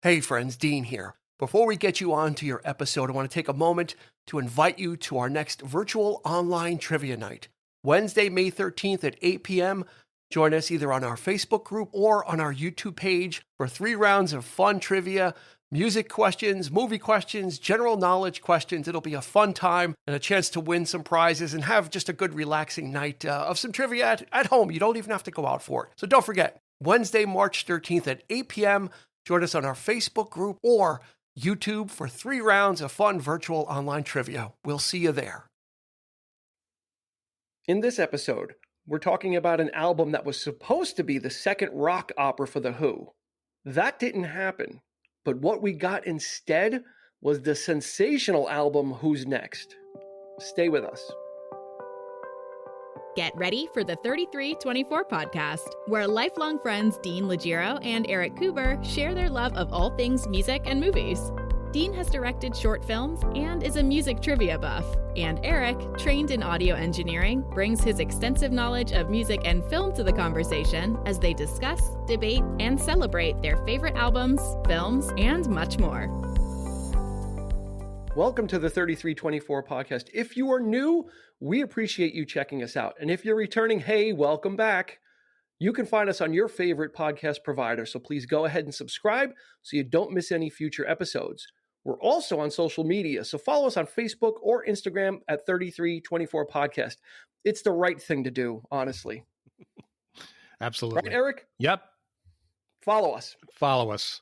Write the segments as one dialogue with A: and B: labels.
A: Hey friends, Dean here. Before we get you on to your episode, I want to take a moment to invite you to our next virtual online trivia night. Wednesday, May 13th at 8 p.m. Join us either on our Facebook group or on our YouTube page for 3 rounds of fun trivia, music questions, movie questions, general knowledge questions. It'll be a fun time and a chance to win some prizes and have just a good relaxing night of some trivia at home. You don't even have to go out for it. So don't forget, Wednesday, March 13th at 8 p.m. Join us on our Facebook group or YouTube for 3 rounds of fun virtual online trivia. We'll see you there. In this episode, we're talking about an album that was supposed to be the second rock opera for The Who. That didn't happen, but what we got instead was the sensational album Who's Next. Stay with us.
B: Get ready for the 3324 podcast, where lifelong friends Dean Legiro and Eric Kuber share their love of all things music and movies. Dean has directed short films and is a music trivia buff, and Eric, trained in audio engineering, brings his extensive knowledge of music and film to the conversation as they discuss, debate, and celebrate their favorite albums, films, and much more.
A: Welcome to the 3324 podcast. If you are new, we appreciate you checking us out. And if you're returning, hey, welcome back. You can find us on your favorite podcast provider, so please go ahead and subscribe so you don't miss any future episodes. We're also on social media, so follow us on Facebook or Instagram at 3324 podcast. It's the right thing to do, honestly.
C: Absolutely.
A: Right, Eric?
C: Yep.
A: Follow us.
C: Follow us.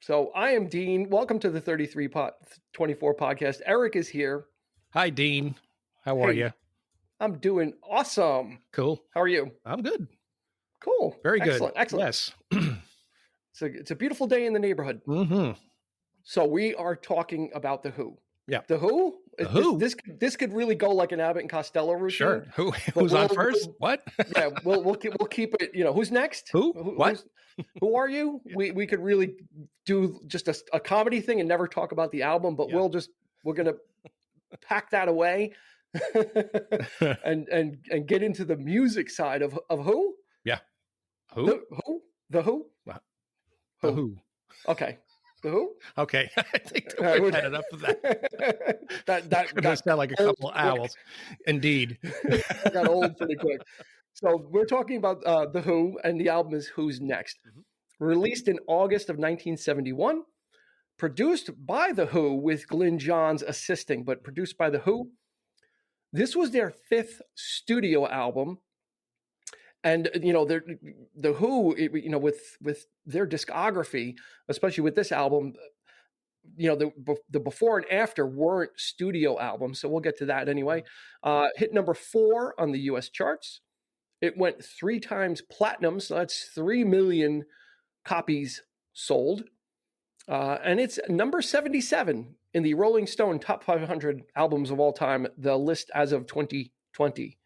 A: So I am Dean. Welcome to the 3324 podcast. Eric is here.
C: Hi, Dean. How are you?
A: I'm doing awesome.
C: Cool.
A: How are you?
C: I'm good.
A: Cool.
C: Very good.
A: Excellent.
C: Yes.
A: It's a beautiful day in the neighborhood.
C: Mm-hmm.
A: So we are talking about The Who.
C: Yeah.
A: The Who?
C: Who?
A: This could really go like an Abbott and Costello routine.
C: Sure. Who's on first? What?
A: Yeah, we'll keep it. You know, who's next?
C: Who? What?
A: Who are you?
C: Yeah.
A: We could really do just a comedy thing and never talk about the album, but we're gonna pack that away and get into the music side of Who?
C: Yeah. Who?
A: The Who?
C: The Who.
A: Okay. The Who?
C: Okay. I think we've had enough of that. that sound like a couple owls. Indeed.
A: Got old pretty quick. So we're talking about The Who, and the album is Who's Next. Mm-hmm. Released in August of 1971. Produced by The Who with Glyn Johns assisting, but produced by The Who. This was their 5th studio album. And, you know, The Who, you know, with their discography, especially with this album, you know, the before and after weren't studio albums. So we'll get to that anyway. Hit number 4 on the U.S. charts. It went 3 times platinum. So that's 3 million copies sold. And it's number 77 in the Rolling Stone Top 500 Albums of All Time, the list as of 2020.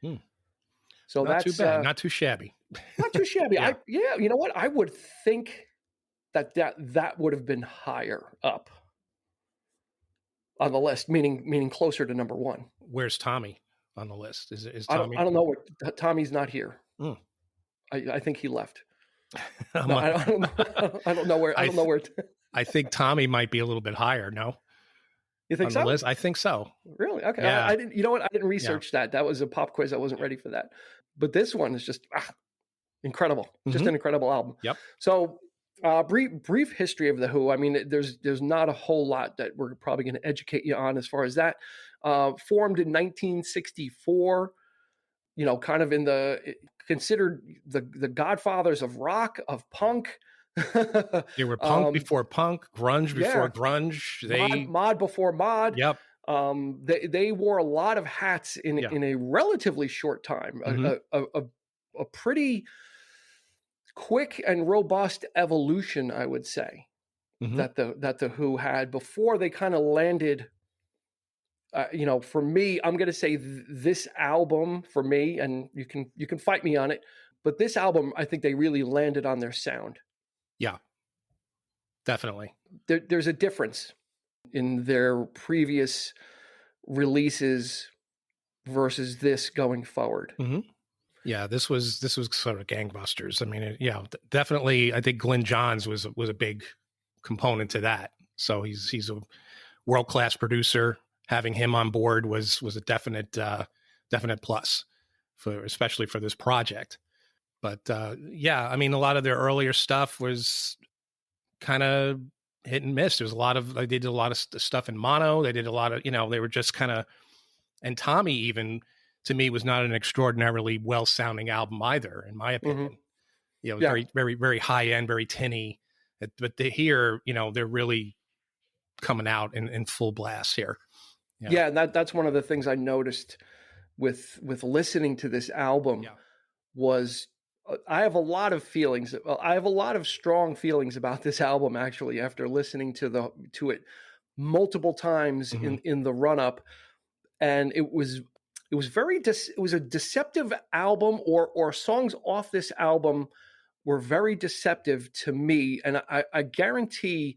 A: So
C: not
A: that's
C: too bad, not too shabby.
A: Not too shabby.
C: Yeah.
A: You know what? I would think that would have been higher up on the list, meaning closer to number 1.
C: Where's Tommy on the list? Is Tommy?
A: I don't know. Tommy's not here.
C: Mm.
A: I think he left.
C: No,
A: I don't know where. I don't know where.
C: I think Tommy might be a little bit higher. No,
A: you think
C: on
A: so?
C: The list? I think so.
A: Really? Okay.
C: Yeah.
A: I didn't. You know what? I didn't research that. That was a pop quiz. I wasn't ready for that. But this one is just incredible. Just an incredible album.
C: Yep.
A: So, brief history of The Who. I mean, there's not a whole lot that we're probably going to educate you on as far as that. Formed in 1964. You know, kind of considered the godfathers of rock, of punk.
C: They were punk before punk, grunge before grunge.
A: Mod before mod.
C: Yep.
A: They wore a lot of hats in a relatively short time. A pretty quick and robust evolution, I would say, that the Who had before they kind of landed. You know, for me, I'm going to say this album for me, and you can fight me on it, but this album, I think they really landed on their sound.
C: Yeah, definitely.
A: There's a difference in their previous releases versus this going forward.
C: Yeah, this was sort of gangbusters. I mean, definitely. I think Glyn Johns was a big component to that. So he's a world-class producer. Having him on board was a definite plus, especially for this project. But yeah, I mean, a lot of their earlier stuff was kind of hit and miss. There was they did a lot of stuff in mono. They did a lot of, they were just kind of, and Tommy even, to me, was not an extraordinarily well-sounding album either, in my opinion. Very, very, very high-end, very tinny. But here, they're really coming out in full blast here.
A: Yeah, and that's one of the things I noticed with listening to this album was I have a lot of feelings. I have a lot of strong feelings about this album, actually, after listening to it multiple times in the run-up. And it was a deceptive album, or songs off this album were very deceptive to me. And I guarantee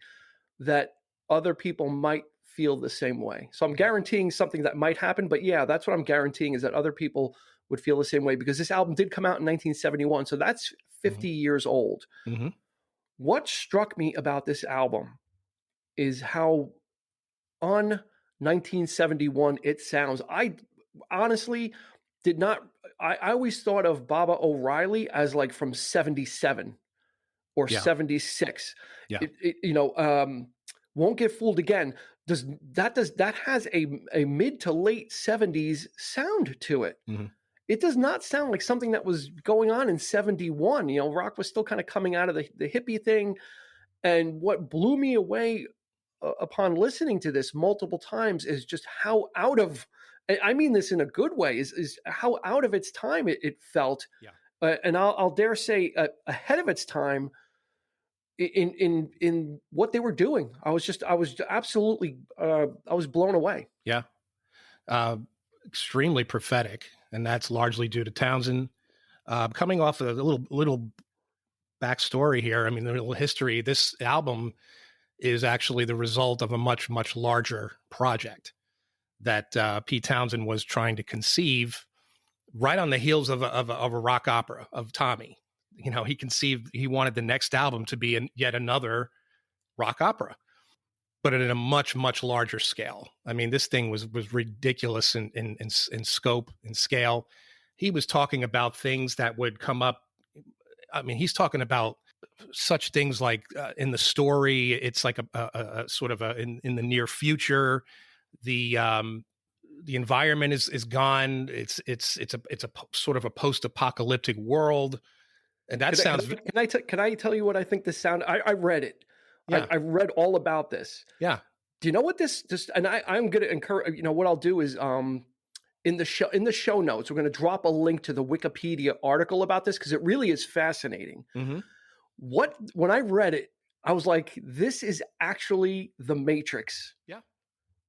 A: that other people might feel the same way. So I'm guaranteeing something that might happen, but yeah, that's what I'm guaranteeing, is that other people would feel the same way, because this album did come out in 1971. So that's 50 years old. What struck me about this album is how un-1971 it sounds. I honestly did not, I always thought of Baba O'Reilly as like from 77 or 76.
C: Yeah.
A: Won't Get Fooled Again. That has a mid to late 70s sound to it. It does not sound like something that was going on in 71. Rock was still kind of coming out of the hippie thing. And what blew me away upon listening to this multiple times is just how out of, I mean this in a good way, is how out of its time it felt. And I'll dare say ahead of its time in what they were doing. I was absolutely, I was blown away.
C: Yeah. Extremely prophetic. And that's largely due to Townsend. Coming off of a little backstory here, I mean, the little history, this album is actually the result of a much, much larger project that Pete Townsend was trying to conceive right on the heels of a rock opera of Tommy. He wanted the next album to be yet another rock opera, but at a much, much larger scale. I mean, this thing was ridiculous in scope and scale. He was talking about things that would come up. I mean, he's talking about such things like in the story, it's like a sort of in the near future, the environment is gone. It's a sort of a post-apocalyptic world. And that sounds.
A: Can I tell you what I think this sound? I read it.
C: Yeah.
A: I read all about this.
C: Yeah.
A: Do you know what this? And I'm going to encourage. What I'll do is in the show notes, we're going to drop a link to the Wikipedia article about this, because it really is fascinating. When I read it, I was like, this is actually the Matrix.
C: Yeah.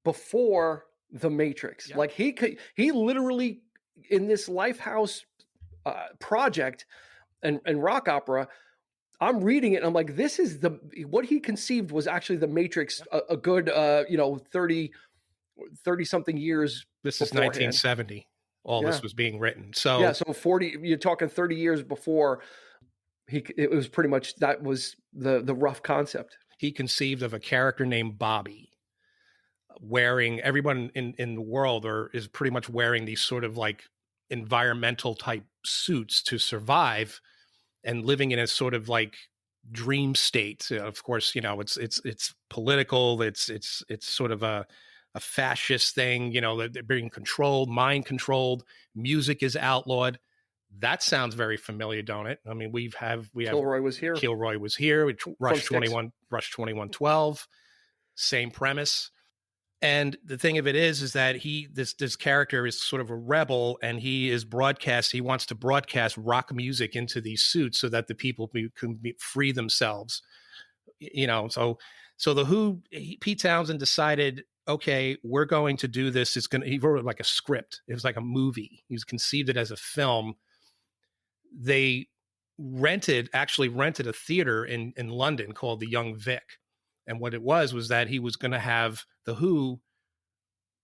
C: Before
A: the Matrix, like he literally in this Lifehouse project and rock opera, I'm reading it and I'm like, this is what he conceived was actually the Matrix a good 30 something years.
C: This is 1970. All this was being written. So
A: so 40, you're talking 30 years before it was pretty much, that was the rough concept.
C: He conceived of a character named Bobby, wearing, everyone in the world is pretty much wearing these sort of like environmental type suits to survive, and living in a sort of like dream state. Of course, it's political. It's sort of a fascist thing. They're being controlled, mind controlled. Music is outlawed. That sounds very familiar, don't it? I mean, we have
A: Kilroy was here.
C: Rush 2112, same premise. And the thing of it is that this character is sort of a rebel, and he wants to broadcast rock music into these suits so that the people can free themselves. So the Who, Pete Townsend decided, okay, we're going to do this. He wrote it like a script. It was like a movie. He conceived it as a film. They actually rented a theater in London called the Young Vic. And what it was that he was going to have the Who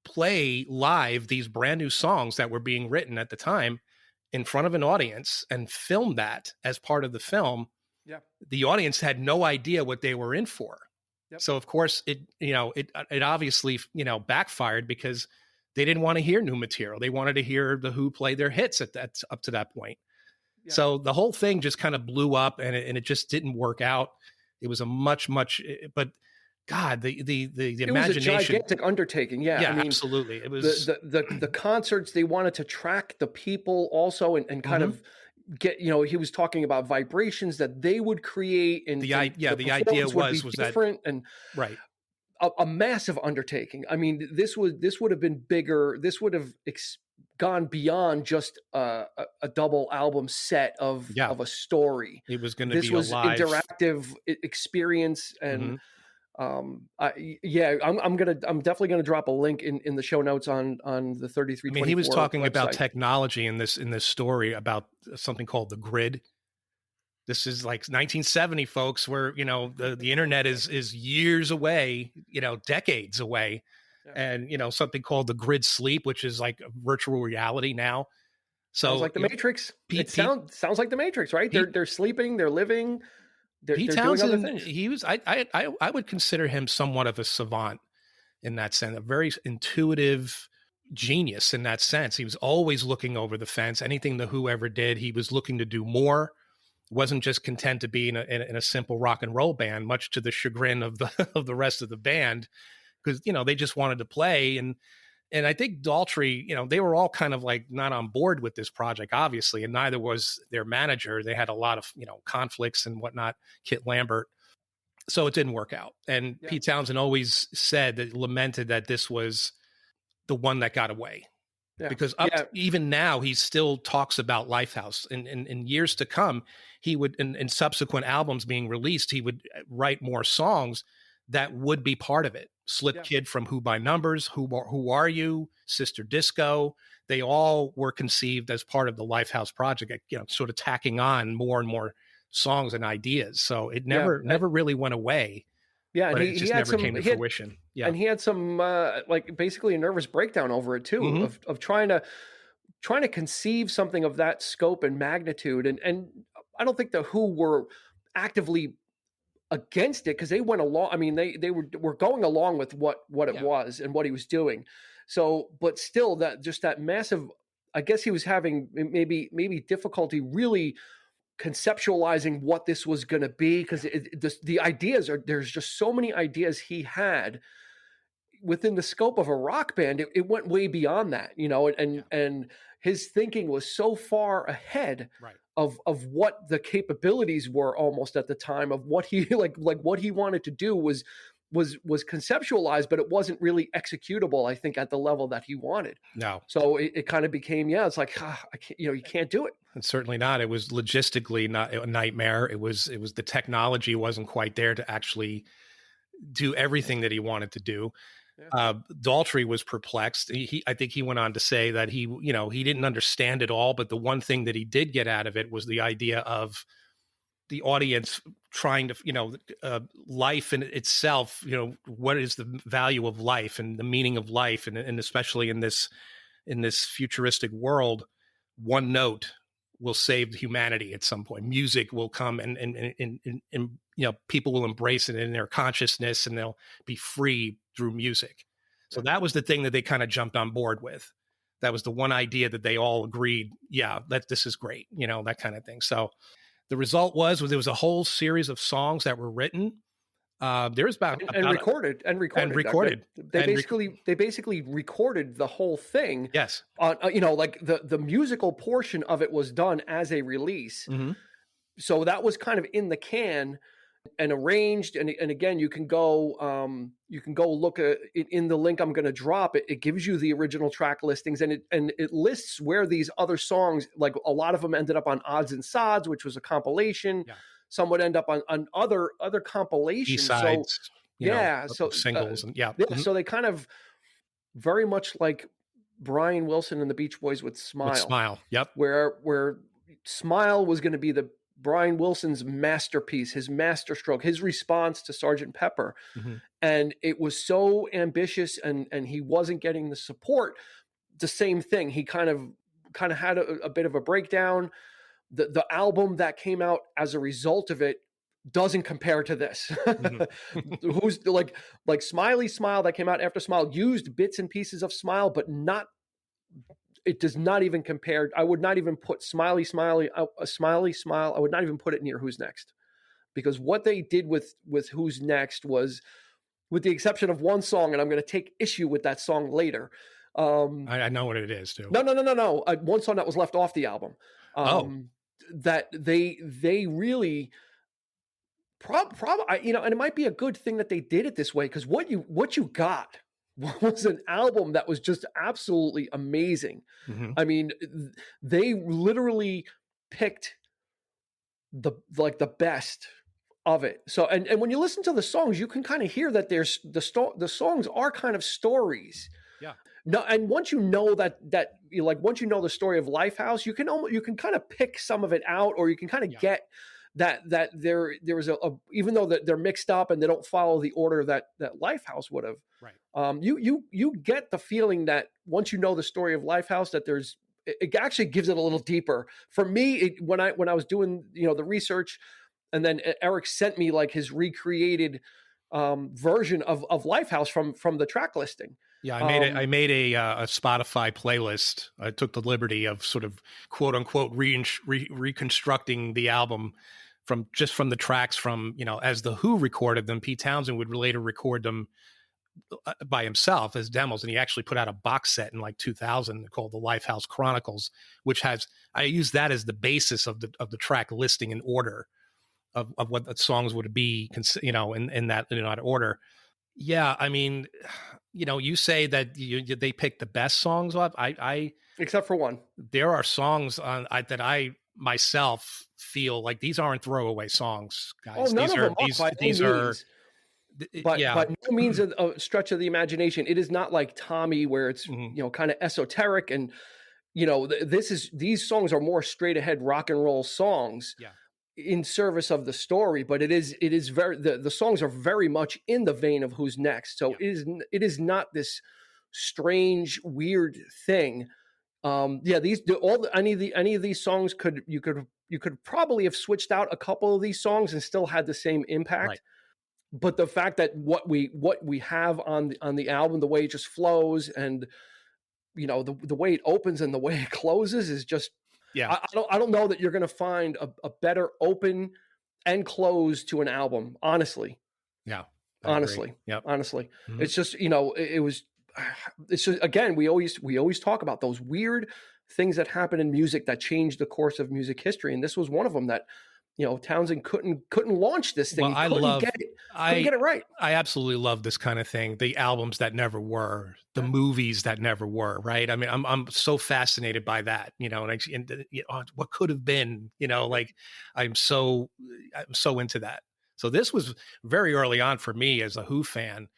C: play live these brand new songs that were being written at the time. in front of an audience and filmed that as part of the film,
A: Yeah.
C: the audience had no idea what they were in for.
A: Yep.
C: So of course it obviously, backfired because they didn't want to hear new material. They wanted to hear the Who play their hits up to that point.
A: Yeah.
C: So the whole thing just kind of blew up, and it just didn't work out. It was a but God, the
A: It
C: imagination
A: was a gigantic undertaking. Yeah,
C: yeah,
A: I mean,
C: absolutely. It was
A: the concerts. They wanted to track the people also, and kind of get, he was talking about vibrations that they would create, and
C: the idea was
A: different,
C: that,
A: and
C: right.
A: A massive undertaking. I mean, this would have been bigger. This would have gone beyond just a double album set of a story.
C: It was going to
A: This
C: be
A: was
C: a live
A: interactive experience, and I'm definitely gonna drop a link in the show notes on the 3324.
C: I mean, he was talking
A: website.
C: about technology in this story about something called the grid. This is like 1970, folks, where the internet is years away, decades away. Yeah. And something called the grid sleep, which is like virtual reality now. So
A: sounds like the Matrix. Sounds like the Matrix, right? They're sleeping, they're living, they're doing other things.
C: He was I would consider him somewhat of a savant in that sense, a very intuitive genius in that sense. He was always looking over the fence. Anything the Who ever did, he was looking to do more. Wasn't just content to be in a simple rock and roll band, much to the chagrin of the rest of the band, because they just wanted to play. And I think Daltrey, they were all kind of like not on board with this project, obviously, and neither was their manager. They had a lot of conflicts and whatnot, Kit Lambert. So it didn't work out. And Pete Townsend always lamented that this was the one that got away. Yeah. Because even now, he still talks about Lifehouse. In years to come, he would, in subsequent albums being released, he would write more songs that would be part of it. Slip Kid from Who by Numbers, Who Are You, Sister Disco. They all were conceived as part of the Lifehouse project, sort of tacking on more and more songs and ideas. So it never really went away.
A: Yeah, and
C: it just never came to fruition. Yeah,
A: and he had some like basically a nervous breakdown over it too, of trying to conceive something of that scope and magnitude. And I don't think the Who were actively against it, because they went along. I mean, they were going along with what it was and what he was doing. So, but still, that massive. I guess he was having maybe difficulty really conceptualizing what this was going to be, because the ideas there's just so many ideas he had within the scope of a rock band. It went way beyond that, and his thinking was so far ahead of what the capabilities were almost at the time of what he like what he wanted to do was conceptualized, but it wasn't really executable, I think, at the level that he wanted.
C: No.
A: So it kind of became, it's like, I can't, you can't do it.
C: And certainly not. It was logistically not a nightmare. It was the technology wasn't quite there to actually do everything that he wanted to do. Yeah. Daltrey was perplexed. I think he went on to say that he didn't understand it all, but the one thing that he did get out of it was the idea of the audience trying to, life in itself, what is the value of life and the meaning of life. And especially in this futuristic world, one note will save humanity at some point. Music will come and people will embrace it in their consciousness, and they'll be free through music. So that was the thing that they kind of jumped on board with. That was the one idea that they all agreed, that this is great, that kind of thing. So the result was there was a whole series of songs that were written. There was about
A: recorded. They basically recorded the whole thing.
C: Yes.
A: Like the musical portion of it was done as a release. Mm-hmm. So that was kind of in the can and arranged. And again, you can go look at it in the link I'm going to drop. It gives you the original track listings, and it lists where these other songs, like a lot of them ended up on Odds and Sods, which was a compilation. Yeah. Some would end up on other compilations.
C: B-sides,
A: so
C: singles, and
A: So they kind of very much like Brian Wilson and the Beach Boys with Smile.
C: With Smile, yep.
A: Where Smile was going to be the Brian Wilson's masterpiece, his masterstroke, his response to Sgt. Pepper. Mm-hmm. And it was so ambitious, and he wasn't getting the support. The same thing. He kind of kind of had a bit of a breakdown. The album that came out as a result of it doesn't compare to this. Who's like Smiley Smile that came out after Smile used bits and pieces of Smile, but not. It does not even compare. I would not even put Smiley Smile. I would not even put it near Who's Next, because what they did with Who's Next was, with the exception of one song, and I'm going to take issue with that song later.
C: I know what it is too.
A: No. One song that was left off the album. That they really probably, and it might be a good thing that they did it this way, because what you got was an album that was just absolutely amazing. I mean, they literally picked the best of it. So, and when you listen to the songs, you can kind of hear that there's the songs are kind of stories.
C: Yeah.
A: No, and once you know once you know the story of Lifehouse, you can kind of pick some of it out, or you can kind of get that there was a even though that they're mixed up and they don't follow the order that Lifehouse would have.
C: Right.
A: You get the feeling that once you know the story of Lifehouse, that it actually gives it a little deeper. For me, when I was doing the research, and then Eric sent me like his recreated version of Lifehouse from the track listing.
C: Yeah, I made a Spotify playlist. I took the liberty of sort of quote unquote reconstructing the album from the tracks from, as the Who recorded them. Pete Townsend would later record them by himself as demos, and he actually put out a box set in like 2000 called the Lifehouse Chronicles, which I use that as the basis of the track listing in order of what the songs would be, in that order. Yeah, I mean, you say that they picked the best songs off. I
A: except for one. There
C: are songs that I myself feel like these aren't throwaway songs, guys.
A: Oh, none of them are. By no means a stretch of the imagination. It is not like Tommy, where it's kind of esoteric, and these songs are more straight ahead rock and roll songs.
C: Yeah.
A: In service of the story, but it is very, the songs are very much in the vein of Who's Next. So it is not this strange, weird thing. Any of these songs you could probably have switched out a couple of these songs and still had the same impact.
C: Right.
A: But the fact that what we have on the album, the way it just flows, and the way it opens and the way it closes is just.
C: Yeah,
A: I don't know that you're going to find a better open and close to an album. Honestly.
C: Yeah.
A: Honestly.
C: Yep.
A: Honestly. Mm-hmm. It's just, it's just, again, we always talk about those weird things that happen in music that change the course of music history. And this was one of them that, Townsend couldn't launch this thing.
C: Well,
A: couldn't get it right.
C: I absolutely love this kind of thing. The albums that never were, the movies that never were, right? I mean, I'm so fascinated by that, what could have been, I'm so into that. So this was very early on for me as a Who fan.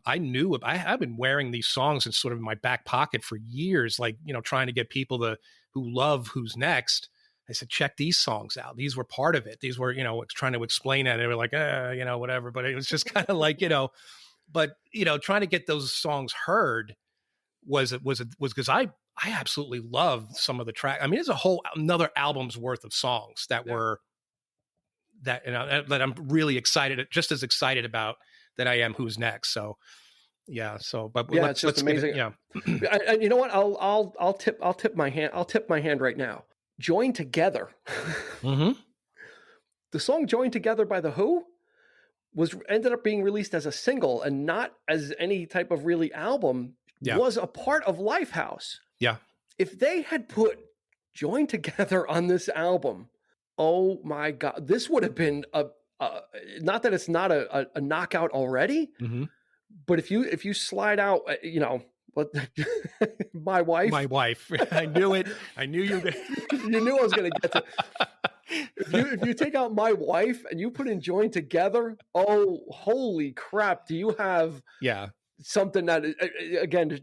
C: I've been wearing these songs in sort of my back pocket for years, like, trying to get people who love Who's Next. I said, check these songs out. These were part of it. These were, trying to explain it. And they were like, whatever. But it was just kind of like, trying to get those songs heard was because I absolutely loved some of the track. I mean, there's another album's worth of songs that were that I'm really excited, just as excited about that I am Who's Next. So yeah. So, but
A: yeah, it's just amazing. And you know what? I'll tip my hand. I'll tip my hand right now. Join Together.
C: Mm-hmm.
A: The song Join Together by The Who ended up being released as a single and not as any type of really album.
C: Yeah.
A: Was a part of Lifehouse.
C: Yeah.
A: If they had put Join Together on this album, oh my God, this would have been not that it's not a knockout already,
C: mm-hmm.
A: but if you slide out, my wife.
C: I knew it. I knew you.
A: You knew I was going to get to. If you take out My Wife and you put in Join Together, oh holy crap! Do you have something that, again,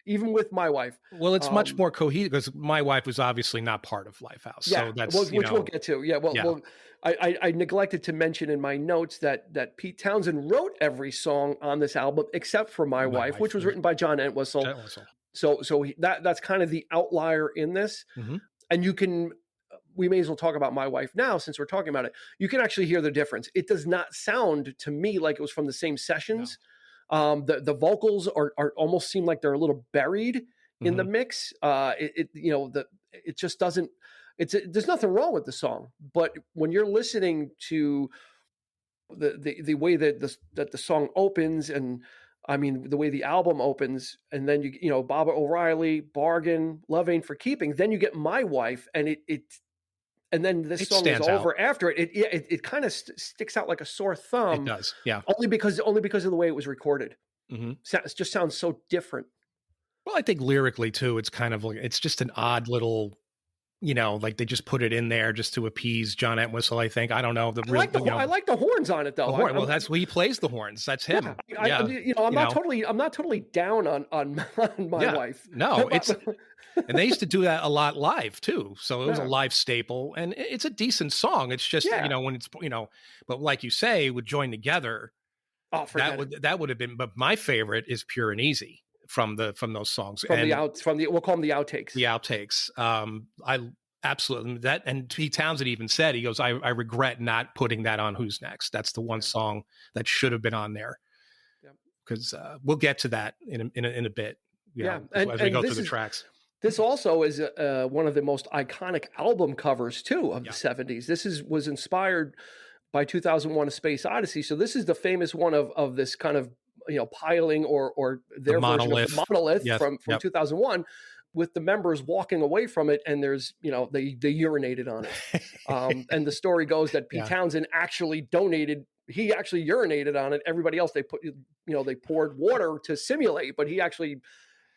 A: even with My Wife?
C: Well, it's much more cohesive because My Wife was obviously not part of Lifehouse.
A: Yeah,
C: so that's
A: which we'll get to. Yeah, well, I neglected to mention in my notes that Pete Townsend wrote every song on this album except for My Wife, which was written by John Entwistle. That's kind of the outlier in this.
C: Mm-hmm.
A: And we may as well talk about My Wife now, since we're talking about it. You can actually hear the difference. It does not sound to me like it was from the same sessions. No. The vocals are almost seem like they're a little buried in the mix. It just doesn't. There's nothing wrong with the song, but when you're listening to the way that the song opens, and I mean the way the album opens, and then Baba O'Riley, Bargain, Love Ain't for Keeping, then you get My Wife, and and then this song is over after it. It kind of sticks out like a sore thumb.
C: It does, yeah.
A: Only because of the way it was recorded.
C: Mm-hmm.
A: It just sounds so different.
C: Well, I think lyrically too, it's kind of like, it's just an odd little, like they just put it in there just to appease John Entwistle. I think, I don't know.
A: I like the horns on it though.
C: Well, that's he plays the horns. That's him.
A: Yeah. I'm not totally down on My Wife.
C: No, and they used to do that a lot live too. So it was a live staple, and it's a decent song. It's just, when it's, but like you say, would join together.
A: Oh,
C: that would have been, but my favorite is Pure and Easy from those songs.
A: We'll call them the outtakes.
C: The outtakes. I absolutely that. And Pete Townsend even said, he goes, I regret not putting that on Who's Next. That's the one song that should have been on there. Because we'll get to that in a bit. As we go through the tracks.
A: This also is one of the most iconic album covers too of the 70s. This was inspired by 2001: A Space Odyssey. So this is the famous one of this kind of piling or their version of the monolith from 2001, with the members walking away from it, and there's they urinated on it. And the story goes that Pete Townsend actually donated. He actually urinated on it. Everybody else, they poured water to simulate, but he actually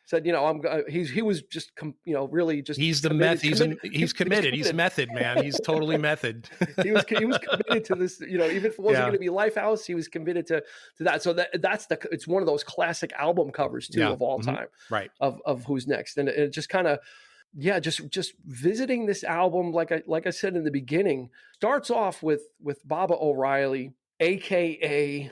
A: said, he was just, really just.
C: He's the meth. He's committed. He's method, man. He's totally method.
A: he was committed to this, even if it wasn't going to be Lifehouse, he was committed to that. So it's one of those classic album covers too of all time,
C: right?
A: Of Who's Next, and it just kind of. Yeah, just visiting this album, like I said in the beginning, starts off with Baba O'Riley, aka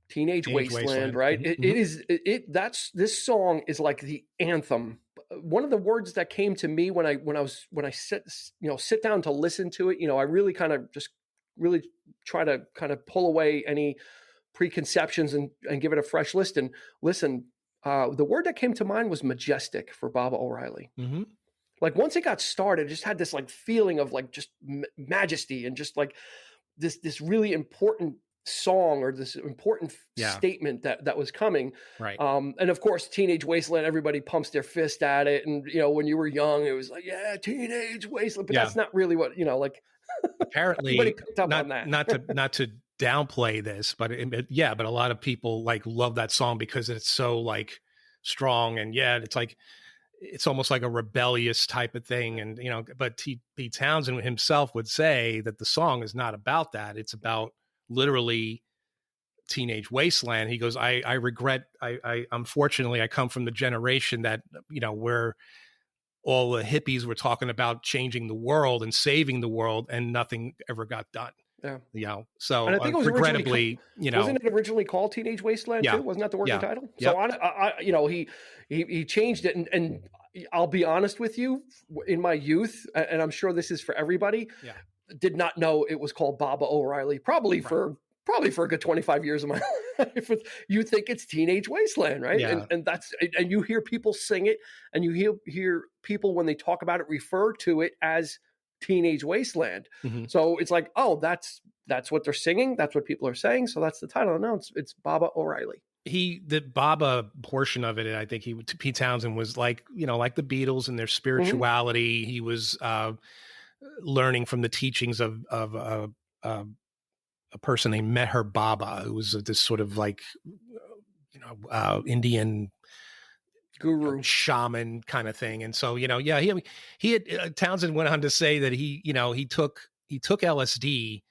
A: Teenage Wasteland, right?
C: Mm-hmm.
A: This song is like the anthem. One of the words that came to me when I sit down to listen to it, I really kind of just really try to kind of pull away any preconceptions and give it a fresh listen. The word that came to mind was majestic for Baba O'Riley.
C: Mm-hmm.
A: Like once it got started, it just had this like feeling of like just majesty and just like this really important song or this important statement that was coming.
C: Right.
A: And of course, Teenage Wasteland, everybody pumps their fist at it. And, when you were young, it was like, Teenage Wasteland. But that's not really what,
C: apparently
A: everybody picked up on that.
C: not to downplay this, but but a lot of people like love that song because it's so like strong, and it's like it's almost like a rebellious type of thing, and but Pete Townsend himself would say that the song is not about that. It's about literally Teenage Wasteland. He goes, I regret, I unfortunately I come from the generation that where all the hippies were talking about changing the world and saving the world, and nothing ever got done.
A: Yeah.
C: So
A: and I think it was
C: regrettably,
A: wasn't it originally called Teenage Wasteland too? Wasn't that the working title? So he changed it, and I'll be honest with you, in my youth, and I'm sure this is for everybody, did not know it was called Baba O'Riley. Probably for a good 25 years of my life. You think it's Teenage Wasteland, right?
C: Yeah.
A: And you hear people sing it, and you hear people when they talk about it refer to it as Teenage Wasteland.
C: Mm-hmm.
A: So it's like, oh, that's what they're singing. That's what people are saying. So that's the title. No, it's Baba O'Riley.
C: The Baba portion of it, I think Pete Townsend was like, like the Beatles and their spirituality. Mm-hmm. He was learning from the teachings of a person named Meher Baba, who was this sort of like, Indian
A: guru
C: shaman kind of thing. And so, he had Townsend went on to say that he took LSD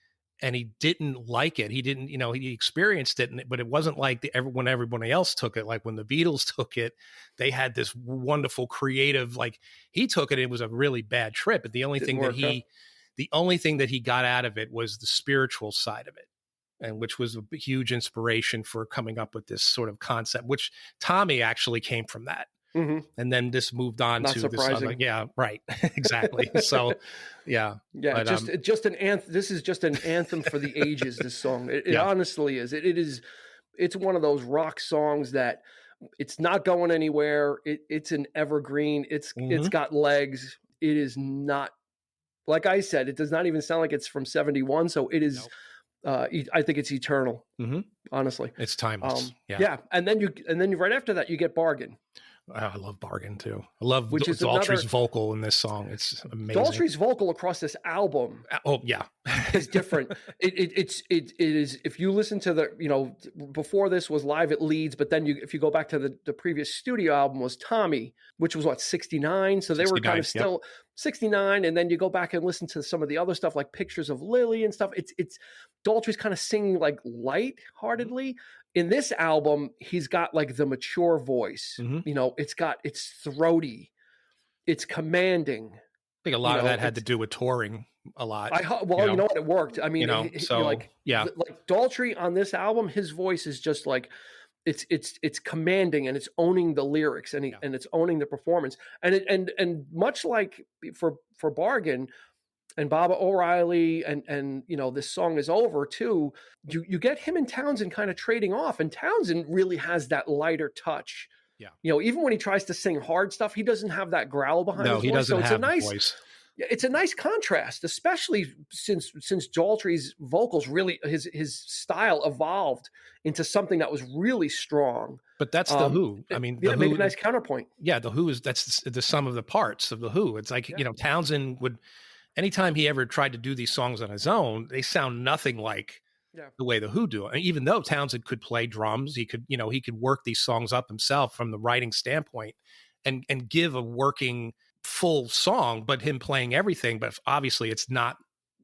C: and he didn't like it. He didn't, he experienced it, but it wasn't like when everybody else took it. Like when the Beatles took it, they had this wonderful creative, like he took it. It was a really bad trip. But the only thing that he got out of it was the spiritual side of it. And which was a huge inspiration for coming up with this sort of concept, which Tommy actually came from that. And then this moved on
A: Not
C: to this other,
A: surprising.
C: yeah, right, exactly. So, yeah,
A: Yeah,
C: but
A: just an anthem. This is just an anthem for the ages. This song, it
C: yeah,
A: honestly is. It is. It's one of those rock songs that it's not going anywhere. It's an evergreen. It's
C: hmm
A: got legs. It is not, like I said, it does not even sound like it's from 71. So it is.
C: no,
A: I think it's eternal.
C: hmm
A: Honestly.
C: it's timeless. Yeah,
A: Yeah, and then you right after that you get Bargain,
C: I love Bargain too. I love
A: which is
C: Daltrey's
A: another.
C: vocal in this song. It's amazing.
A: Daltrey's vocal across this album
C: Oh yeah,
A: is different. It is, if you listen to the, before this was Live at Leeds, but then if you go back to the previous studio album was Tommy, which was what, 69. So they were kind of still 69, and then you go back and listen to some of the other stuff like Pictures of Lily and stuff. It's Daltrey's kind of singing like light-heartedly. In this album, he's got like the mature voice. It's throaty, it's commanding.
C: I think a lot of that had to do with touring a lot.
A: You know what, it worked. I mean,
C: so
A: like Daltrey on this album, his voice is just like it's commanding, and it's owning the lyrics, and and it's owning the performance, and much like for Bargain and Baba O'Reilly and this song is over too. You get him and Townsend kind of trading off, and Townsend really has that lighter touch.
C: Yeah.
A: Even when he tries to sing hard stuff, he doesn't have that growl behind his voice.
C: No, he doesn't have
A: a
C: voice.
A: It's a nice contrast, especially since Daltrey's vocals really, his style evolved into something that was really strong.
C: But that's the Who. I mean, the Who,
A: make a nice counterpoint.
C: Yeah, the Who that's the sum of the parts of the Who. It's like Townsend would, anytime he ever tried to do these songs on his own, they sound nothing like the way the Who do it. And even though Townsend could play drums, he could work these songs up himself from the writing standpoint and give a working full song, but him playing everything. But obviously it's not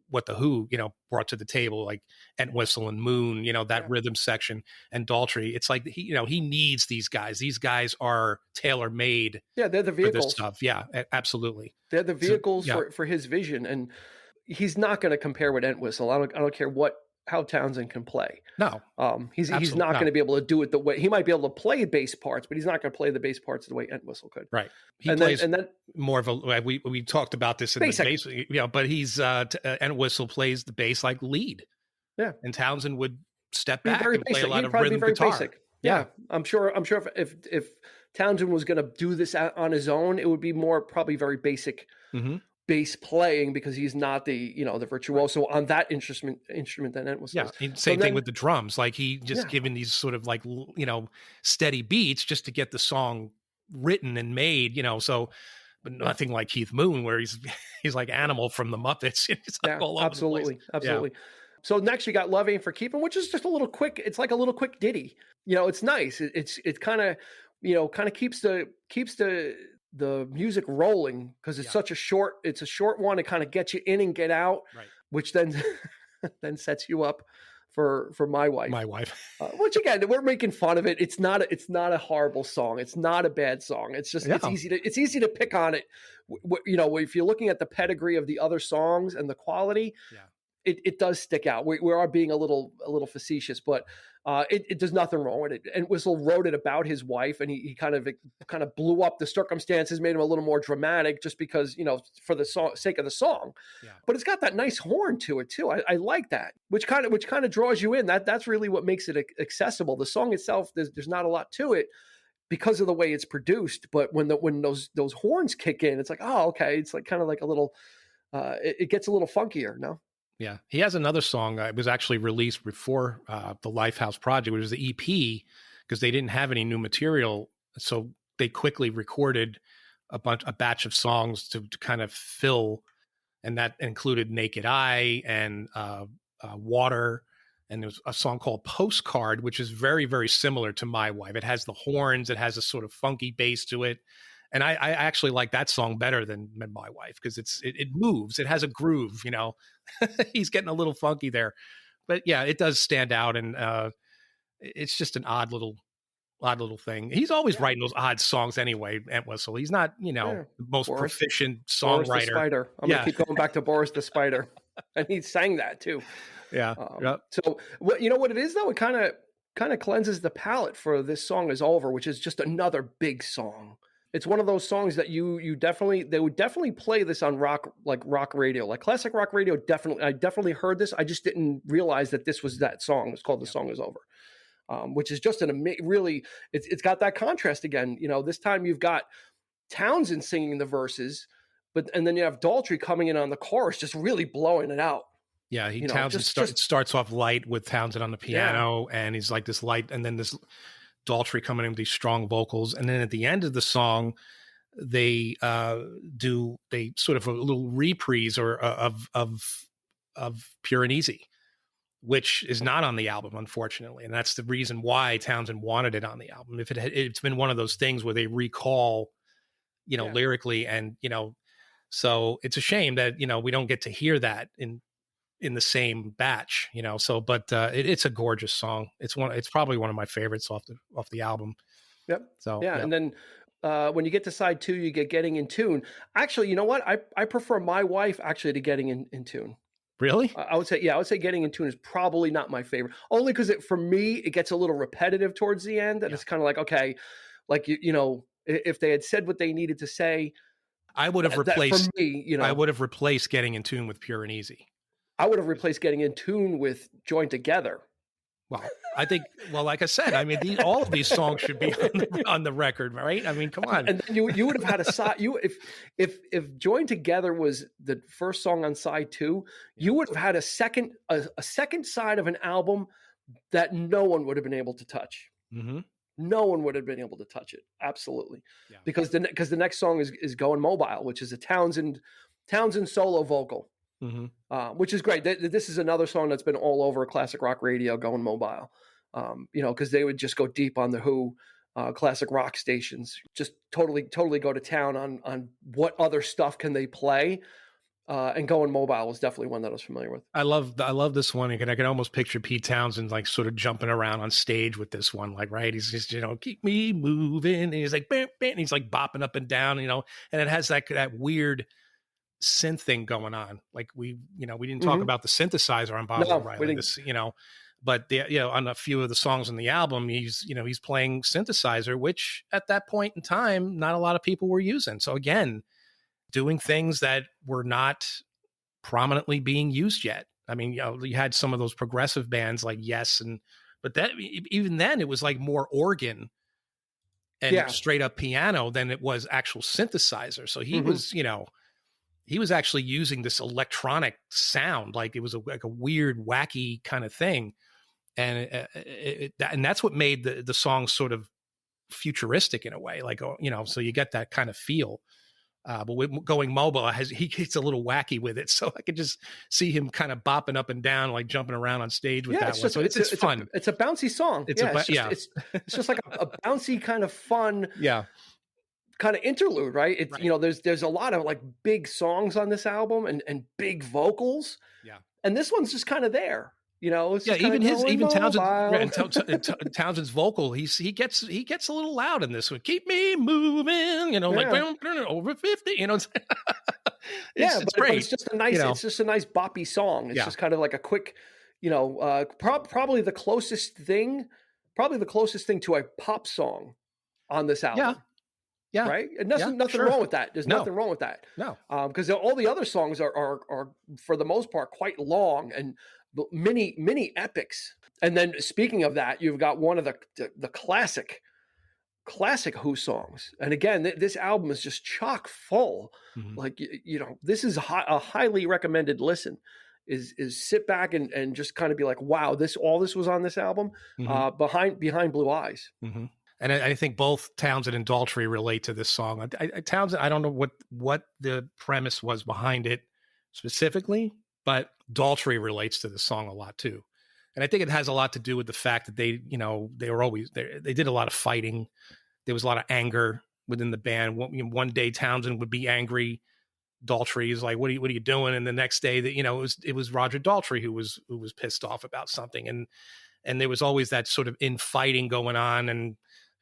C: what the Who, brought to the table, like Entwistle and Moon, that rhythm section, and Daltrey. It's like he needs these guys. These guys are tailor made.
A: Yeah, they're the vehicles
C: for this stuff. Yeah, absolutely.
A: They're the vehicles for his vision, and he's not going to compare with Entwistle. I don't care how Townsend can play.
C: No,
A: he's not going to be able to do it the way he might be able to play bass parts, but he's not going to play the bass parts the way Entwistle could.
C: Right. He plays more of a. We talked about this in
A: basic.
C: The bass, but he's Entwistle plays the bass like lead.
A: Yeah,
C: and Townsend would step back and play a lot of
A: rhythm
C: guitar.
A: Basic. Yeah, I'm sure if Townsend was going to do this on his own, it would be probably very basic. Bass playing, because he's not the the virtuoso on that instrument than Entwistle.
C: Yeah, same thing with the drums. Like he just giving these sort of like steady beats just to get the song written and made. So, but nothing like Keith Moon, where he's like Animal from the Muppets. It's like all over
A: absolutely,
C: the place.
A: absolutely. Yeah. So next you got Love Ain't for Keeping, which is just a little quick. It's like a little quick ditty. It's nice. It kind of keeps the music rolling, because it's such a short one. It kind of gets you in and get out,
C: right,
A: which then sets you up for My Wife. Which again, we're making fun of it. It's not a horrible song. It's not a bad song. It's just it's easy to pick on it. If you're looking at the pedigree of the other songs and the quality, it does stick out. We are being a little facetious, but it does nothing wrong with it. And Whistle wrote it about his wife, and he kind of blew up the circumstances, made him a little more dramatic, just because for the sake of the song. Yeah. But it's got that nice horn to it too. I like that, which kind of draws you in. That's really what makes it accessible. The song itself, there's not a lot to it, because of the way it's produced. But when those horns kick in, it's like, oh, okay. It's like kind of like a little. It gets a little funkier. No.
C: Yeah, he has another song that was actually released before the Lifehouse project, which was the EP, because they didn't have any new material, so they quickly recorded a batch of songs to kind of fill, and that included Naked Eye and Water, and there was a song called Postcard, which is very, very similar to My Wife. It has the horns, it has a sort of funky bass to it. And I actually like that song better than My Wife, because it moves. It has a groove, He's getting a little funky there. But yeah, it does stand out, and it's just an odd little thing. He's always writing those odd songs anyway, Entwistle. He's not, the most proficient songwriter.
A: Boris the Spider. I'm going to keep going back to Boris the Spider. And he sang that too.
C: Yeah.
A: So you know what it is, though? It kind of cleanses the palate for This Song Is Over, which is just another big song. It's one of those songs that they would definitely play this on rock radio, like classic rock radio. I definitely heard this. I just didn't realize that this was that song. It's called "The Song Is Over," which is just really. It's got that contrast again. This time you've got Townsend singing the verses, and then you have Daltrey coming in on the chorus, just really blowing it out.
C: Yeah, Townsend starts off light with Townsend on the piano, and he's like this light, and then this Daltrey coming in with these strong vocals, and then at the end of the song, they sort of a little reprise of Pure and Easy, which is not on the album, unfortunately, and that's the reason why Townsend wanted it on the album. If it's been one of those things where they recall, lyrically, and so it's a shame that we don't get to hear that in the same batch, but it's a gorgeous song. It's probably one of my favorites off the album.
A: Yep. So yeah. And then when you get to side 2, you get Getting in Tune. Actually, you know what? I prefer My Wife actually to Getting in Tune.
C: Really?
A: I would say Getting in Tune is probably not my favorite, only because for me it gets a little repetitive towards the end, and it's kind of like, okay, like if they had said what they needed to say,
C: I would have replaced I would have replaced Getting in Tune with Pure and Easy.
A: I would have replaced Getting in Tune with Join Together.
C: Well, I think, like I said, I mean, all of these songs should be on the record, right? I mean, come on.
A: And then you would have had a side. If Join Together was the first song on side 2, you would have had a second side of an album that no one would have been able to touch.
C: Mm-hmm.
A: No one would have been able to touch it. Absolutely, because the next song is Going Mobile, which is a Townsend solo vocal.
C: Mm-hmm.
A: Which is great. This is another song that's been all over classic rock radio, Going Mobile. Because they would just go deep on the Who classic rock stations, just totally go to town on what other stuff can they play. And Going Mobile was definitely one that I was familiar with.
C: I love this one. I can almost picture Pete Townsend like sort of jumping around on stage with this one, like, right. He's just, keep me moving. And he's like, bam, bam, and he's like bopping up and down, and it has that weird synth thing going on. Like we didn't talk about the synthesizer on Bob O'Reilly, but on a few of the songs on the album, he's playing synthesizer, which at that point in time, not a lot of people were using. So again, doing things that were not prominently being used yet. I mean, you had some of those progressive bands like Yes, but that even then it was like more organ and straight up piano than it was actual synthesizer. So he was, he was actually using this electronic sound, like it was like a weird, wacky kind of thing, and that's what made the song sort of futuristic in a way, like so you get that kind of feel. But with Going Mobile, he gets a little wacky with it, so I could just see him kind of bopping up and down, like jumping around on stage with that one. So it's fun.
A: It's a bouncy song. It's just like a bouncy kind of fun.
C: Yeah.
A: Kind of interlude, right? It's right. There's a lot of like big songs on this album and big vocals.
C: Yeah.
A: And this one's just kind of there, It's
C: even Townsend's vocal, he gets a little loud in this one. Keep me moving, like over 50, it's great.
A: It's just a nice, it's just a nice boppy song. It's just kind of like a quick, probably the closest thing to a pop song on this album.
C: Yeah. Yeah.
A: Right. And nothing wrong with that. There's nothing wrong with that.
C: No.
A: Because all the other songs are for the most part quite long and mini epics. And then speaking of that, you've got one of the classic Who songs. And again, this album is just chock full. Mm-hmm. Like, this is a highly recommended listen. Is sit back and just kind of be like, wow, all this was on this album. Mm-hmm. Behind Blue Eyes.
C: Mm-hmm. And I think both Townsend and Daltrey relate to this song. Townsend, I don't know what the premise was behind it specifically, but Daltrey relates to this song a lot too. And I think it has a lot to do with the fact that they were always there. They did a lot of fighting. There was a lot of anger within the band. One day Townsend would be angry. Daltrey is like, what are you doing? And the next day that, it was Roger Daltrey who was pissed off about something. And there was always that sort of infighting going on, and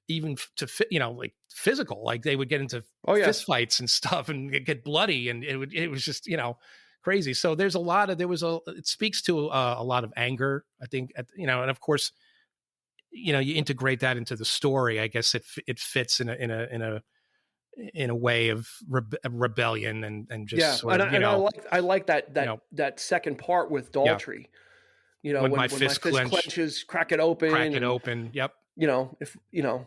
C: even to like physical, like they would get into fist fights and stuff and get bloody, and it was just crazy. So it speaks to a lot of anger, I think, and of course you integrate that into the story. I guess it fits in a in a way of rebellion and just sort of,
A: I like that
C: you know,
A: that second part with Daltrey. You know,
C: when my
A: my
C: fist
A: fist clenches, crack it open.
C: Yep.
A: You know, if you know,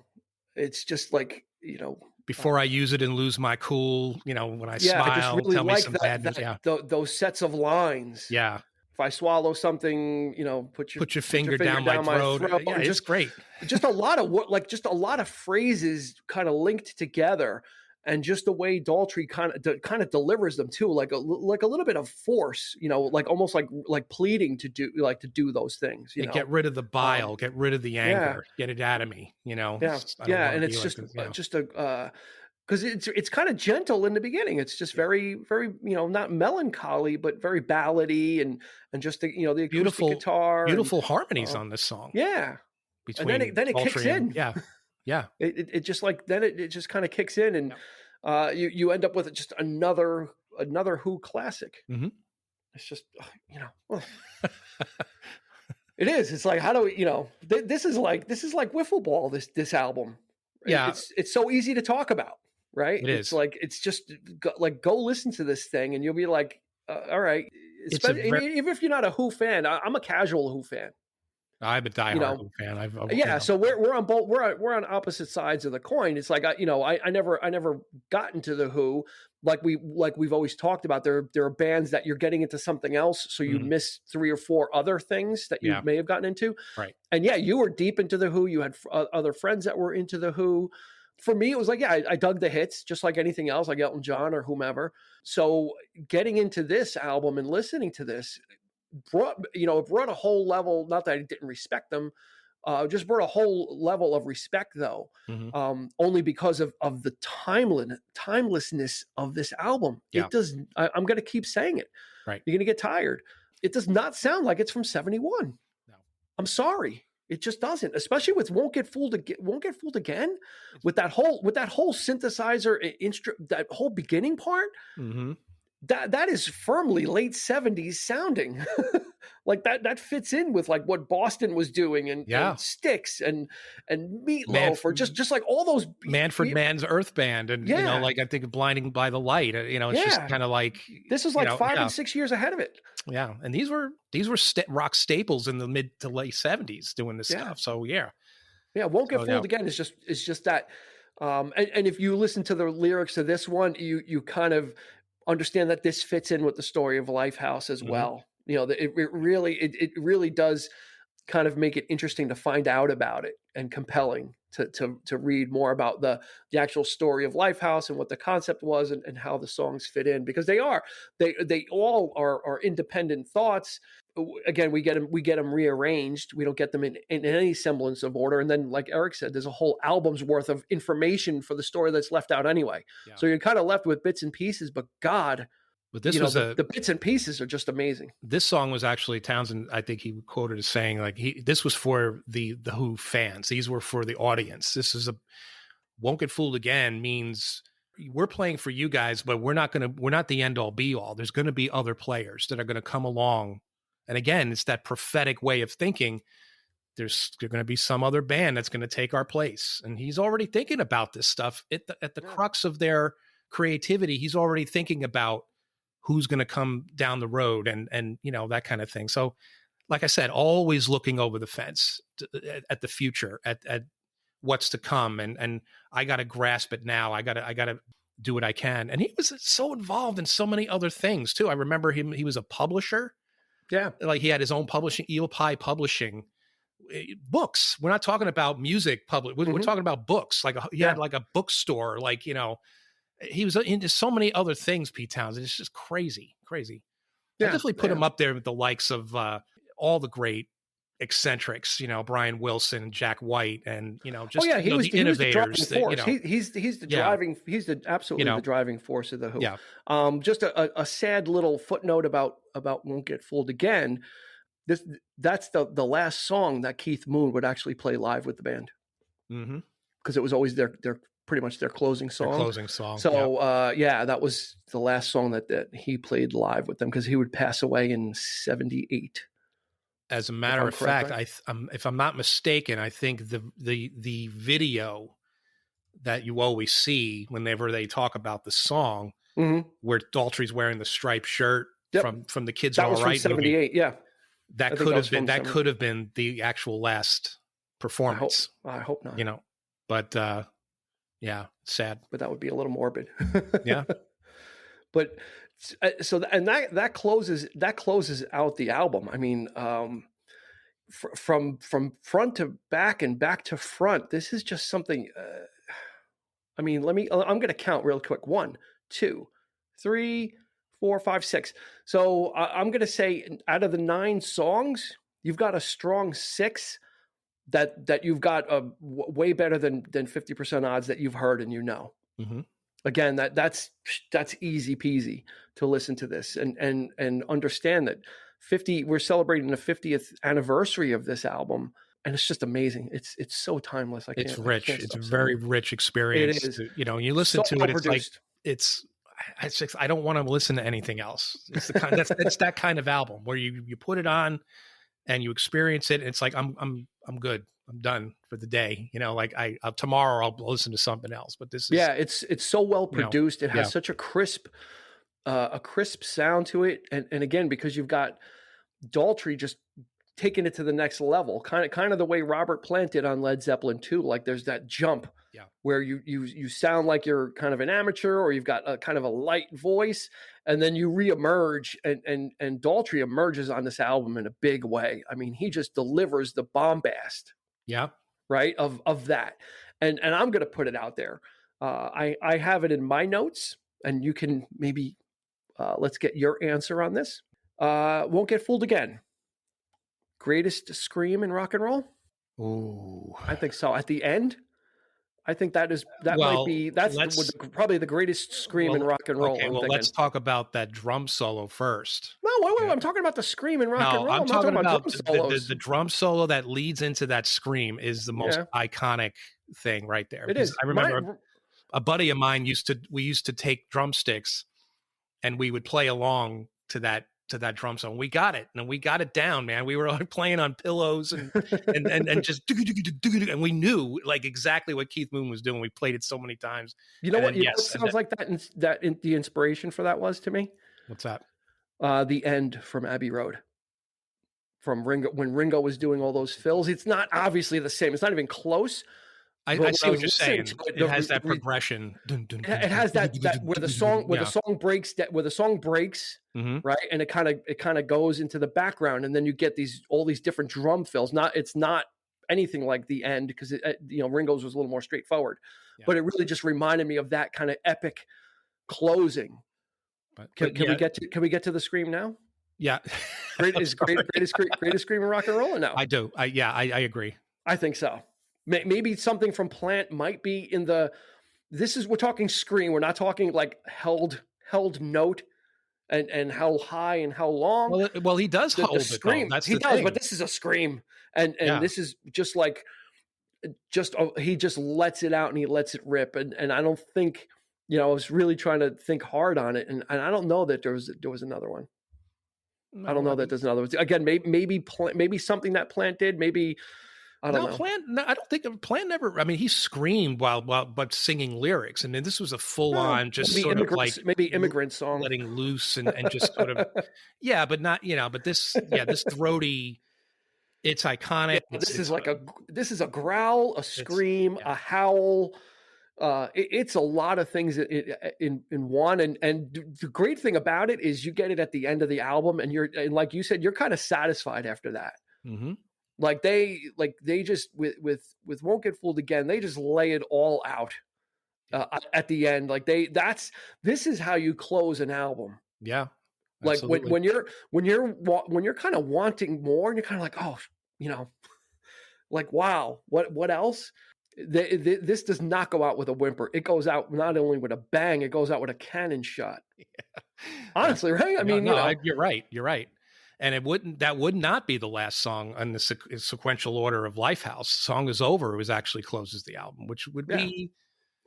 A: it's just like, you know,
C: before I use it and lose my cool, you know, when I smile,
A: I just really
C: tell me
A: like
C: some bad news.
A: those sets of lines.
C: Yeah.
A: If I swallow something, you know, put your
C: finger down my throat. Yeah, it's great.
A: Just a lot of just a lot of phrases kind of linked together, and just the way Daltrey kind of delivers them too, like a little bit of force, you know, like almost like pleading to do those things. You know?
C: Get rid of the bile, get rid of the anger, get it out of me. You know.
A: And it's just because it's kind of gentle in the beginning. It's just very, very, you know, not melancholy, but very ballady and just the, you know, the acoustic
C: beautiful
A: guitar,
C: beautiful harmonies on this song.
A: Yeah,
C: between
A: and then it kicks in.
C: Yeah.
A: It just like then it just kind of kicks in, and you end up with just another Who classic.
C: Mm-hmm.
A: It's just, you know, it is. It's like, how do we, you know, this is like wiffle ball. This album.
C: Yeah,
A: it's so easy to talk about. Right.
C: It's
A: like, it's just like, go listen to this thing and you'll be like, all right. Even if you're not a Who fan, I'm a casual Who fan.
C: I'm a diehard Who fan.
A: So we're on both. We're on opposite sides of the coin. It's like, I never got into the Who like we've always talked about. There are bands that you're getting into something else, so you miss 3 or 4 other things that you may have gotten into.
C: Right.
A: And you were deep into the Who. You had other friends that were into the Who. For me, it was like, I dug the hits just like anything else, like Elton John or whomever. So getting into this album and listening to this brought a whole level, not that I didn't respect them, just brought a whole level of respect though. Only because of the timelessness of this album. It does, I'm going to keep saying it.
C: Right.
A: You're going to get tired. It does not sound like it's from 71.
C: No.
A: I'm sorry. It just doesn't, especially with Won't Get Fooled Again, with that whole synthesizer, that whole beginning part.
C: Mm-hmm.
A: That is firmly late 70s sounding. Like that fits in with like what Boston was doing and Styx and Meatloaf, or just like all those
C: Manfred Mann's Earth Band, and you know, like I think of Blinding by the Light. You know, it's just kind of like,
A: this is like 5 and 6 years ahead of it.
C: Yeah, and these were rock staples in the mid to late 70s doing this stuff. So
A: Won't Get Fooled Again is just that. And if you listen to the lyrics of this one, you kind of understand that this fits in with the story of Lifehouse as well. You know, it really does kind of make it interesting to find out about it, and compelling to read more about the actual story of Lifehouse and what the concept was, and how the songs fit in, because they all are independent thoughts. Again, we get them rearranged. We don't get them in any semblance of order. And then, like Eric said, there's a whole album's worth of information for the story that's left out anyway. Yeah. So you're kind of left with bits and pieces, but this was the bits and pieces are just amazing.
C: This song was actually Townsend, I think he quoted as saying, like, this was for the Who fans. These were for the audience. This is Won't Get Fooled Again means we're playing for you guys, but we're not the end all be all. There's going to be other players that are going to come along. And again, it's that prophetic way of thinking. There's going to be some other band that's going to take our place. And he's already thinking about this stuff at the crux of their creativity. He's already thinking about who's going to come down the road and you know, that kind of thing. So like I said, always looking over the fence at the future, at what's to come. And I got to grasp it now. I got to do what I can. And he was so involved in so many other things too. I remember he was a publisher.
A: Yeah.
C: Like he had his own publishing, Eel Pie Publishing, books. We're not talking about music we're talking about books. Like he had like a bookstore, like, you know, he was into so many other things, Pete Townsend. It's just crazy. I definitely put him up there with the likes of all the great eccentrics, you know, Brian Wilson, Jack White, and, you know, just
A: he was
C: the innovators.
A: He was the driving force. He's the driving. He's the driving force of the Who.
C: Yeah.
A: Just a sad little footnote about Won't Get Fooled Again. That's the last song that Keith Moon would actually play live with the band.
C: Mm-hmm.
A: Because it was always their pretty much their closing song. So that was the last song that he played live with them, because he would pass away in 78.
C: As a matter of fact, if I'm not mistaken, I think the video that you always see whenever they talk about the song,
A: Mm-hmm.
C: where Daltrey's wearing the striped shirt
A: Yep.
C: from the Kids
A: That
C: Are
A: was
C: All
A: from
C: Right movie.
A: 78. Yeah.
C: That
A: I think
C: could
A: that was
C: have been
A: from
C: that
A: 70.
C: could have been the actual last performance.
A: I hope not.
C: You know, but yeah, sad.
A: But that would be a little morbid.
C: Yeah.
A: But so and that closes out the album. I mean, from front to back and back to front, this is just something. I mean, I'm going to count real quick. 1, 2, 3, 4, 5, 6. So I'm going to say out of the 9 songs, you've got a strong 6 that you've got way better than 50% odds that you've heard and you know.
C: Mm-hmm.
A: Again, that's easy peasy to listen to this and understand that we're celebrating the 50th anniversary of this album, and it's just amazing. It's so timeless.
C: It's rich. It's a very rich
A: It
C: experience.
A: is.
C: You know, you listen
A: So
C: to it,
A: well-produced.
C: it's I don't want to listen to anything else. It's the kind it's that kind of album where you put it on and you experience it. And it's like, I'm good. I'm done for the day. You know, like tomorrow I'll listen to something else, but this is,
A: it's so well produced.
C: You know,
A: it has such a crisp sound to it. And again, because you've got Daltrey just taking it to the next level, kind of the way Robert Plant did on Led Zeppelin 2. Like there's that jump where you sound like you're kind of an amateur, or you've got a kind of a light voice, and then you reemerge, and Daltrey emerges on this album in a big way. I mean, he just delivers the bombast.
C: Yeah.
A: Right. Of that. And I'm going to put it out there. I have it in my notes, and you can maybe, let's get your answer on this. Won't Get Fooled Again. Greatest scream in rock and roll?
C: Ooh.
A: I think so. At the end, I think that's probably the greatest scream in rock and roll.
C: Okay, let's talk about that drum solo first.
A: No, wait. I'm talking about the scream in rock and roll.
C: I'm talking about
A: drum solos.
C: The drum solo that leads into that scream is the most iconic thing right there.
A: It is.
C: I remember a buddy of mine we used to take drumsticks and we would play along to that drum solo. We got it, and we got it down, man. We were like playing on pillows and just and we knew like exactly what Keith Moon was doing. We played it so many times.
A: You know what? What sounds like that. The inspiration for that was to me.
C: What's that?
A: The End from Abbey Road. From Ringo, when Ringo was doing all those fills. It's not obviously the same. It's not even close.
C: I see what you're saying. It has that progression.
A: It has that where the song breaks,
C: mm-hmm.
A: right, and it kind of goes into the background, and then you get all these different drum fills. It's not anything like The End, because Ringo's was a little more straightforward, but it really just reminded me of that kind of epic closing. Can we get to the scream now?
C: Yeah,
A: greatest scream in rock and roll, or no?
C: I do. I agree.
A: I think so. Maybe something from Plant might be in we're talking scream. We're not talking like held note and how high and how long.
C: Well, he does hold the scream. He does,
A: but this is a scream. And this is just like, he just lets it out and he lets it rip. And I don't think, I was really trying to think hard on it. And I don't know that there was another one. No, I don't know that there's another one. Again, maybe something that Plant did, maybe. I don't know.
C: Plant. No, I don't think Plant never. I mean, he screamed but singing lyrics. I mean, this was a full-on, just sort of like
A: maybe immigrant song,
C: letting loose and just sort of, but not, but this throaty. It's iconic.
A: Yeah, this is a growl, a scream, a howl. It's a lot of things in one. And the great thing about it is you get it at the end of the album, and like you said, you're kind of satisfied after that.
C: Mm-hmm.
A: Like they just with Won't Get Fooled Again, they just lay it all out at the end. Like this is how you close an album.
C: Yeah.
A: Like when you're kind of wanting more, and you're kind of like, oh, like, wow, what else? This does not go out with a whimper. It goes out not only with a bang, it goes out with a cannon shot. Yeah. Honestly, right? I mean,
C: you're right. And that would not be the last song on the sequential order of Lifehouse. Song Is Over was actually closes the album, which would be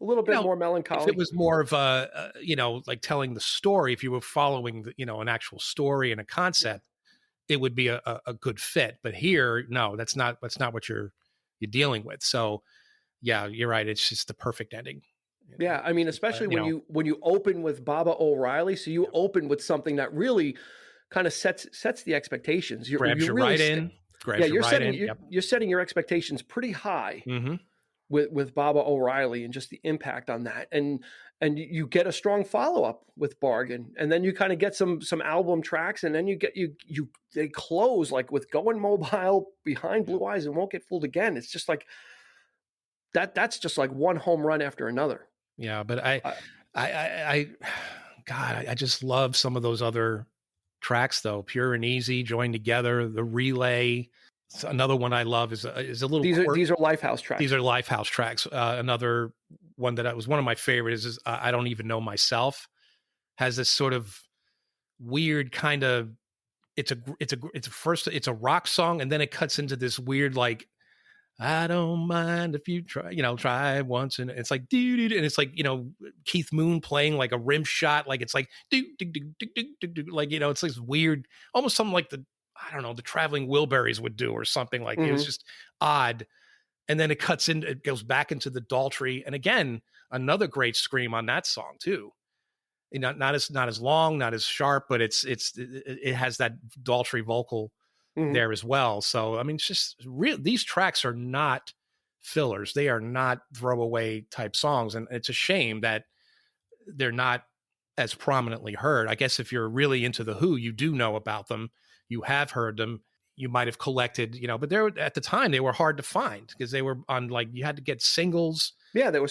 A: a little bit more melancholy.
C: If it was more of a, like telling the story, if you were following, an actual story and a concept, it would be a good fit. But here, no, that's not what you're dealing with. So, yeah, you're right. It's just the perfect ending.
A: Yeah, I mean, especially
C: You know,
A: when you open with Baba O'Reilly, so you open with something that really kind of sets the expectations.
C: grabs
A: You're
C: you
A: really
C: right in,
A: yeah,
C: grabs you right in. Yep.
A: you're setting your expectations pretty high
C: Mm-hmm.
A: with Baba O'Reilly and just the impact on that, and you get a strong follow up with Bargain, and then you kind of get some album tracks, and then you get they close like with Going Mobile, Behind Blue Eyes, and Won't Get Fooled Again. It's just like that's just like one home run after another.
C: Yeah, but
A: Uh,
C: God, I just love some of those other tracks though. Pure and Easy, Join Together, The Relay. So another one I love is a little.
A: these are Lifehouse tracks.
C: These are Lifehouse tracks. Another one that was one of my favorites is I Don't Even Know Myself. Has this sort of weird kind of. It's a rock song, and then it cuts into this weird like. I don't mind if you try once, and it's like dude, and it's like Keith Moon playing like a rim shot, like it's like like it's this weird, almost something like the Traveling Wilburys would do or something like it was just odd, and then it goes back into the Daltrey, and again another great scream on that song too. Not as long, not as sharp, but it has that Daltrey vocal. There as well. So, I mean, it's just real. These tracks are not fillers. They are not throwaway type songs. And it's a shame that they're not as prominently heard. I guess if you're really into the Who, you do know about them. You have heard them. You might have collected, but at the time they were hard to find because they were on you had to get singles.
A: Yeah, they were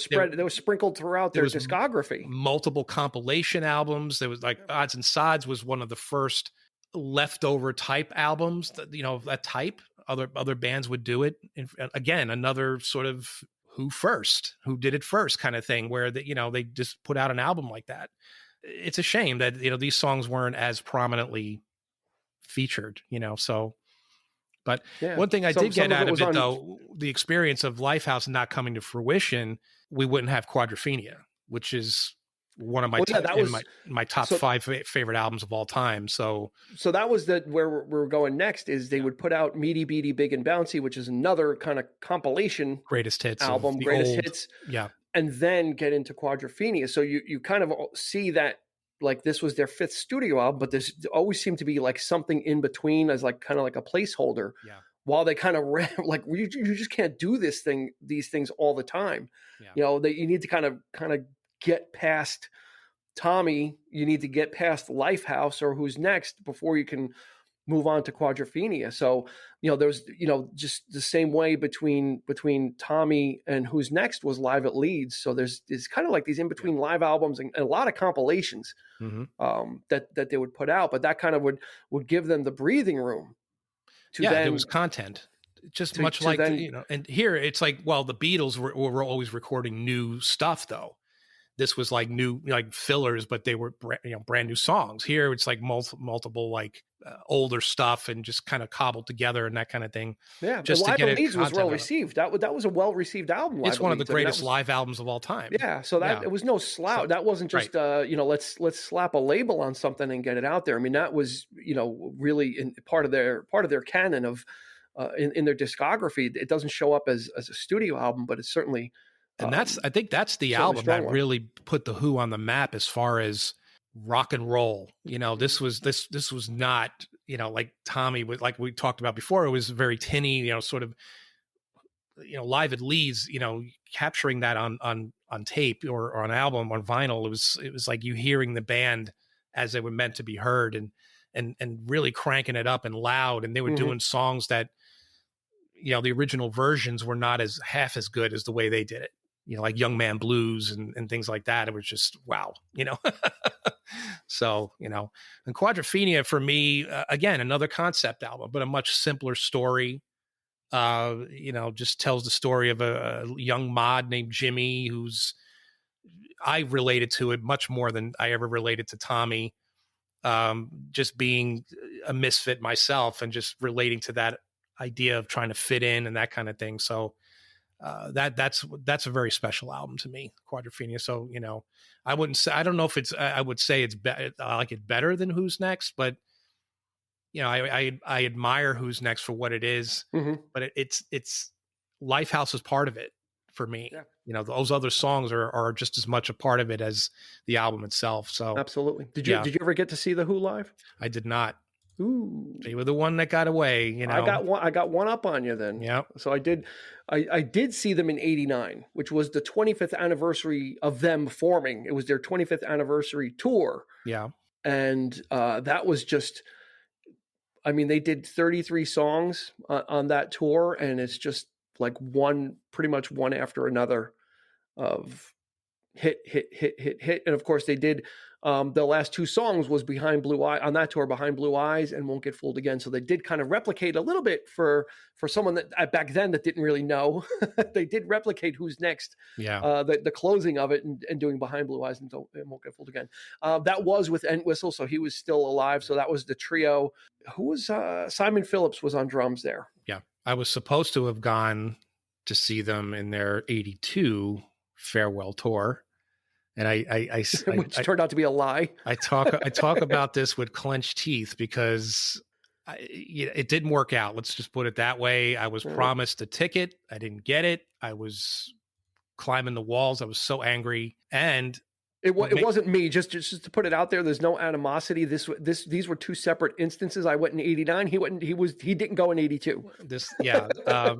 A: sprinkled throughout their discography.
C: Multiple compilation albums. There was Odds and Sods was one of the first leftover type albums that that type other bands would do it. And again, another sort of who did it first kind of thing where they just put out an album like that. It's a shame that these songs weren't as prominently featured, so but one thing I did get out of it though, the experience of Lifehouse not coming to fruition, we wouldn't have Quadrophenia, which is one of my my top 5 favorite albums of all time. So
A: that was where we're going next is they would put out Meaty Beaty Big and Bouncy, which is another kind of compilation
C: greatest hits
A: album, hits.
C: Yeah.
A: And then get into Quadrophenia. So you kind of see that like this was their 5th studio album, but there's always seemed to be like something in between as like kind of like a placeholder.
C: Yeah.
A: While they kind of like you just can't do these things all the time. Yeah. You need to kind of get past Tommy, you need to get past Lifehouse or Who's Next before you can move on to Quadrophenia. So, there's, just the same way between Tommy and Who's Next was Live at Leeds. So there's kind of like these in between live albums and a lot of compilations that they would put out, but that kind of would give them the breathing room to then.
C: There was content. Just much like, and here it's like, well, the Beatles were always recording new stuff though. This was like new, like fillers, but they were brand new songs. Here it's like multiple like older stuff and just kind of cobbled together and that kind of thing.
A: Yeah, just Live at Leeds was well received. That was a well received album.
C: It's one of the greatest live albums of all time.
A: Yeah, so it was no slouch. So, that wasn't just let's slap a label on something and get it out there. I mean, that was really part of their canon of in their discography. It doesn't show up as a studio album, but it's certainly.
C: And I think that's the album that really put the Who on the map as far as rock and roll. This was not, like Tommy was, like we talked about before, it was very tinny, sort of, Live at Leeds, capturing that on tape or on album, on vinyl. It was like you hearing the band as they were meant to be heard and really cranking it up and loud. And they were doing songs that, the original versions were not half as good as the way they did it. Like Young Man Blues and things like that. It was just, wow, So, and Quadrophenia for me, again, another concept album, but a much simpler story. Just tells the story of a young mod named Jimmy, I related to it much more than I ever related to Tommy. Just being a misfit myself and just relating to that idea of trying to fit in and that kind of thing. So, that's a very special album to me, Quadrophenia. So, I don't know if I would say I like it better than Who's Next, but I admire Who's Next for what it is, but it's Lifehouse is part of it for me.
A: Yeah.
C: Those other songs are just as much a part of it as the album itself. So
A: Absolutely. Did
C: yeah.
A: you ever get to see the Who live?
C: I did not.
A: Ooh.
C: They were the one that got away,
A: I got one up on you then.
C: Yeah.
A: So I did see them in '89, which was the 25th anniversary of them forming. It was their 25th anniversary tour.
C: Yeah.
A: And that was just, I mean, they did 33 songs on that tour, and it's just like pretty much one after another of hit. And of course they did, the last two songs was Behind Blue Eye on that tour, Behind Blue Eyes and Won't Get Fooled Again. So they did kind of replicate a little bit for someone that back then that didn't really know. They did replicate Who's Next.
C: Yeah.
A: The closing of it and doing Behind Blue Eyes and Won't Get Fooled Again. That was with Entwistle, so he was still alive. So that was the trio. Who was Simon Phillips was on drums there.
C: Yeah. I was supposed to have gone to see them in their '82 farewell tour. And
A: which turned out to be a lie.
C: I talk about this with clenched teeth because it didn't work out. Let's just put it that way. I was promised a ticket. I didn't get it. I was climbing the walls. I was so angry. And
A: it wasn't me. Just to put it out there, there's no animosity. These were two separate instances. I went in '89. He didn't go in '82.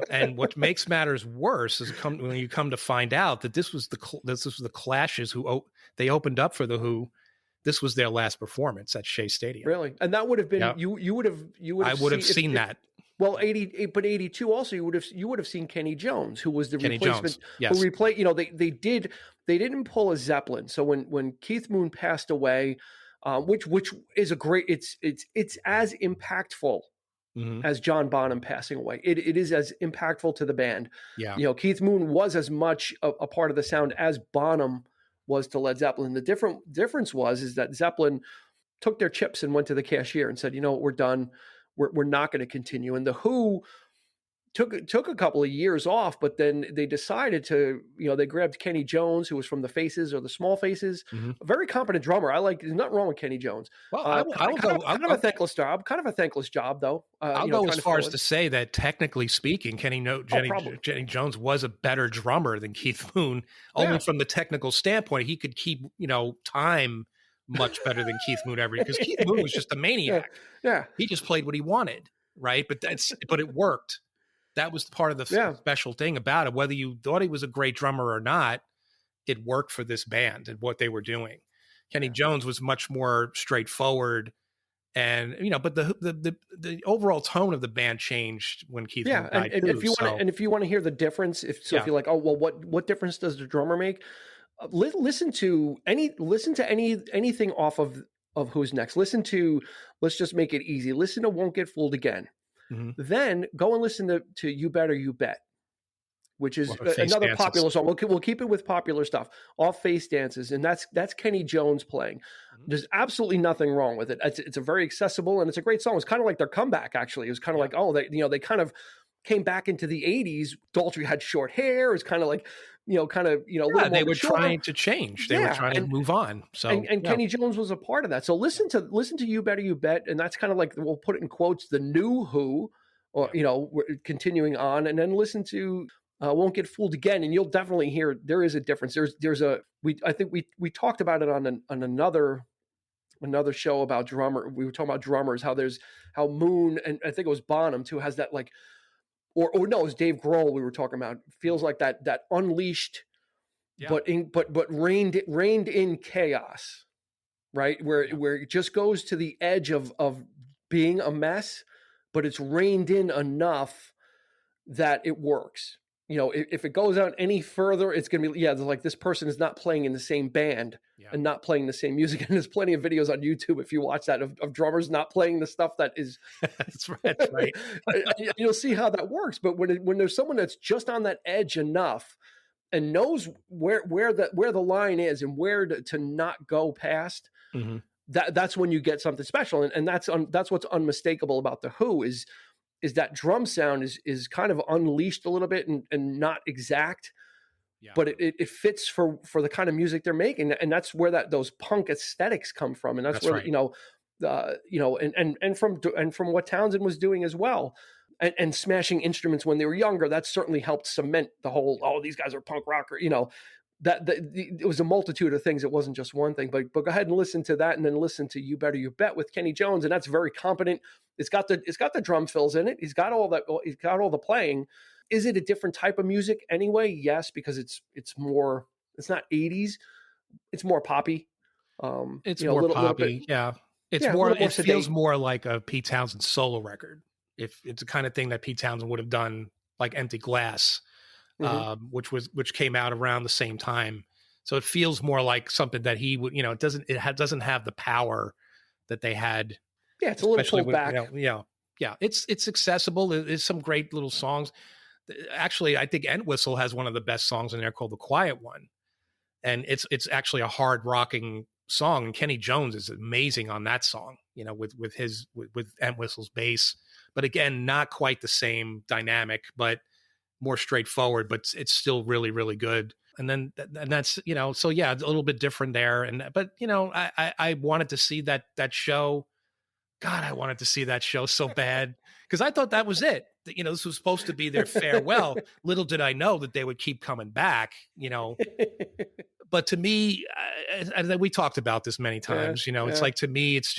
C: And what makes matters worse is when you come to find out that this was the Clash's they opened up for the Who. This was their last performance at Shea Stadium.
A: Really, and that would have been you would have.
C: I would have seen that.
A: Well, but '82 also you would have seen Kenny Jones, who was the replacement.
C: Yes.
A: Who they didn't pull a Zeppelin. So when Keith Moon passed away, which is a great, it's as impactful as John Bonham passing away. It is as impactful to the band.
C: Yeah.
A: Keith Moon was as much a part of the sound as Bonham was to Led Zeppelin. The difference is that Zeppelin took their chips and went to the cashier and said, we're done. We're not going to continue. And the Who took a couple of years off, but then they decided to, they grabbed Kenny Jones, who was from the Faces or the Small Faces, a very competent drummer. There's nothing wrong with Kenny Jones.
C: Well,
A: kind of a thankless job. Kind of a thankless job, though.
C: I'll go as far as to say that technically speaking, Kenny Jones was a better drummer than Keith Moon, only from the technical standpoint. He could keep, time much better than Keith Moon ever, because Keith Moon was just a maniac.
A: Yeah.
C: He just played what he wanted, right? But it worked. That was part of the special thing about it. Whether you thought he was a great drummer or not, it worked for this band and what they were doing. Kenny Jones was much more straightforward, and but the overall tone of the band changed when Keith Moon died.
A: And if you want to hear the difference, if you're like, oh well, what difference does the drummer make? Listen to anything off of Who's Next. Let's just make it easy. Listen to Won't Get Fooled Again. Mm-hmm. Then go and listen to You Better You Bet, which is another popular song. We'll keep it with popular stuff. Off Face Dances, and that's Kenny Jones playing. Mm-hmm. There's absolutely nothing wrong with it. It's a very accessible and it's a great song. It's kind of like their comeback. Actually, it was kind of like they kind of came back into the '80s. Daltrey had short hair. It's kind of like
C: they were trying to change. They were trying to move on. So
A: and Kenny Jones was a part of that. So listen to You Better You Bet, and that's kind of like, we'll put it in quotes, the new Who, or we're continuing on, and then listen to Won't Get Fooled Again, and you'll definitely hear there is a difference. I think we talked about it on another show about drummer. We were talking about drummers, how Moon, and I think it was Bonham too, has that like. Or no, it was Dave Grohl we were talking about. Feels like that unleashed, but reined in chaos, right? Where it just goes to the edge of being a mess, but it's reined in enough that it works. If it goes out any further, it's going to be, like this person is not playing in the same band and not playing the same music. And there's plenty of videos on YouTube, if you watch that, of drummers not playing the stuff that is.
C: That's right.
A: You'll see how that works. But when there's someone that's just on that edge enough and knows where the line is and where to not go past, mm-hmm. that's when you get something special. And that's what's unmistakable about the Who is that drum sound is kind of unleashed a little bit and not exact, but it fits for the kind of music they're making, and that's where those punk aesthetics come from, and that's where right. And from what Townsend was doing as well. and smashing instruments when they were younger, that certainly helped cement the whole, oh, these guys are punk rocker, it was a multitude of things. It wasn't just one thing, but go ahead and listen to that, and then listen to You Better You Bet with Kenny Jones. And that's very competent. It's got the drum fills in it. He's got all the playing. Is it a different type of music anyway? Yes, because it's not 80s. It's more poppy.
C: It's more poppy. Yeah. It's more, it feels more like a Pete Townsend solo record. If it's the kind of thing that Pete Townsend would have done, like Empty Glass, which came out around the same time. So it feels more like something that he would, it doesn't have the power that they had.
A: Yeah, it's a little pulled back.
C: Yeah. It's accessible. There's some great little songs. Actually, I think Entwistle has one of the best songs in there called The Quiet One. And it's actually a hard rocking song. And Kenny Jones is amazing on that song, with Entwistle's bass. But again, not quite the same dynamic, but more straightforward, but it's still really, really good. And that's, so yeah, it's a little bit different there. But I wanted to see that show. God, I wanted to see that show so bad, because I thought that was it. This was supposed to be their farewell. Little did I know that they would keep coming back, But to me, and we talked about this many times, it's like, to me, it's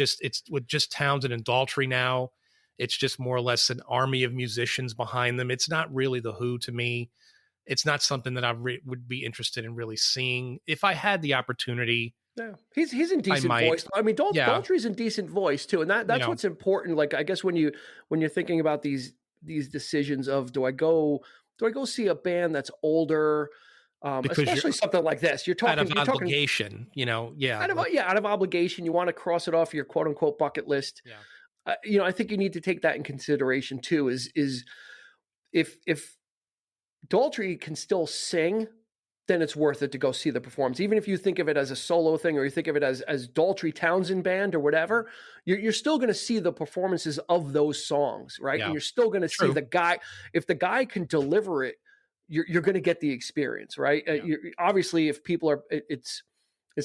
C: with just Townsend and Daltrey now. It's just more or less an army of musicians behind them. It's not really the Who to me. It's not something that I would be interested in really seeing if I had the opportunity.
A: Yeah, he's in decent voice. I mean, Daltrey's in decent voice too, and that's what's important. Like, I guess when you're thinking about these decisions of, do I go see a band that's older, especially something like this. You're talking
C: out of obligation,
A: out of obligation. You want to cross it off your quote unquote bucket list.
C: Yeah.
A: I think you need to take that in consideration too. Is if Daltrey can still sing, then it's worth it to go see the performance. Even if you think of it as a solo thing, or you think of it as Daltrey Townsend band or whatever, you're still going to see the performances of those songs, right? Yeah. And you're still going to see the guy. If the guy can deliver it, you're going to get the experience, right? Yeah. Obviously, if people are, it's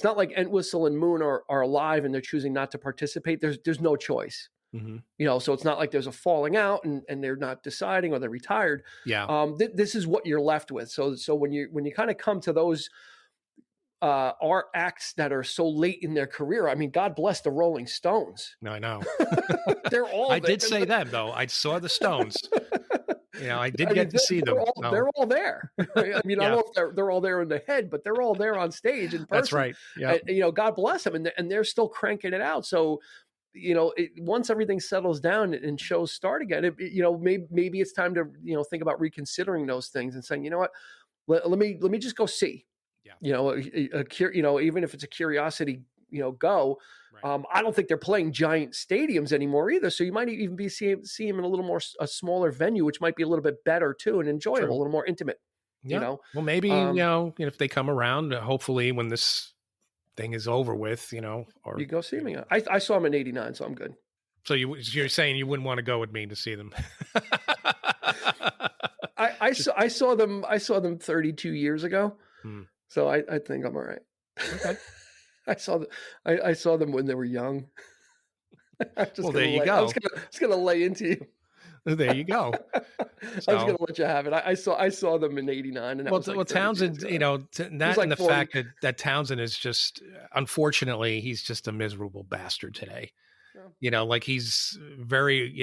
A: not like Entwistle and Moon are alive and they're choosing not to participate. There's no choice. Mm-hmm. So it's not like there's a falling out and they're not deciding, or they're retired.
C: Yeah.
A: This is what you're left with. So when you kind of come to those art acts that are so late in their career, I mean, God bless the Rolling Stones.
C: No, I know.
A: They're all.
C: I did say them though. I saw the Stones. I did get to see them.
A: They're all there. I mean, I don't know if they're all there in the head, but they're all there on stage in person.
C: That's right. Yeah.
A: God bless them, and they're still cranking it out. So, once everything settles down and shows start again, maybe it's time to think about reconsidering those things and saying, you know what, let me just go see. Yeah. Even if it's a curiosity, go. Right. I don't think they're playing giant stadiums anymore either. So you might even be see them in a little more a smaller venue, which might be a little bit better too and enjoyable, a little more intimate.
C: Yeah. Well, maybe if they come around, hopefully when this thing is over with, or
A: you go see me. I saw them in '89, so I'm good.
C: So you're saying you wouldn't want to go with me to see them?
A: I saw them 32 years ago. So I think I'm all right.
C: Okay.
A: I saw them when they were young.
C: Well, there you go.
A: I was gonna lay into you.
C: There you go.
A: I was going to let you have it. I saw them in '89, and
C: Townsend, the fact that Townsend is just, unfortunately, he's just a miserable bastard today. Yeah. He's very,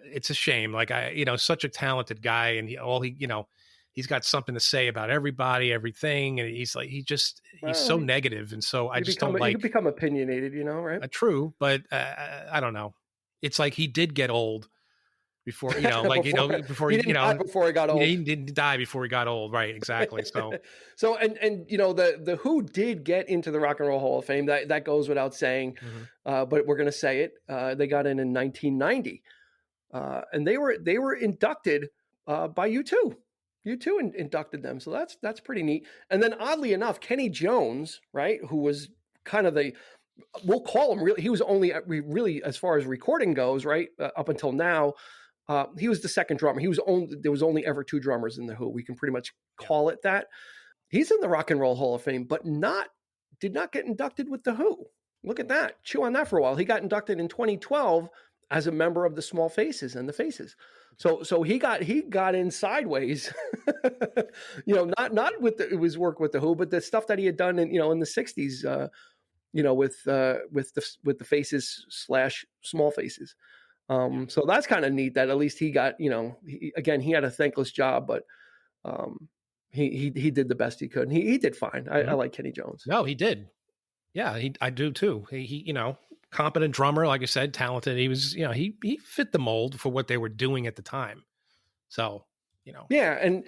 C: it's a shame. Such a talented guy, and he's got something to say about everybody, everything, and he's so negative, and so I just don't like.
A: You become opinionated, right?
C: True, but I don't know. It's like he did get old. Before he got old.
A: He
C: didn't die before he got old. Right. Exactly. So,
A: the Who did get into the Rock and Roll Hall of Fame. That goes without saying, but we're going to say it. They got in 1990, and they were inducted by U2. U2 inducted them. So that's pretty neat. And then oddly enough, Kenny Jones, right, who was kind of we'll call him really, he was only really, as far as recording goes, right, up until now, he was the second drummer. There was only ever two drummers in the Who. We can pretty much call it that. He's in the Rock and Roll Hall of Fame, but did not get inducted with the Who. Look at that. Chew on that for a while. He got inducted in 2012 as a member of the Small Faces and the Faces. So he got in sideways, not with his work with the Who, but the stuff that he had done in the 60s, with the Faces / Small Faces. So that's kind of neat that at least he got, he had a thankless job, but he did the best he could. And he did fine. I like Kenny Jones.
C: No, he did. Yeah, I do too. He competent drummer, like I said, talented. He was, he fit the mold for what they were doing at the time. So,
A: Yeah, and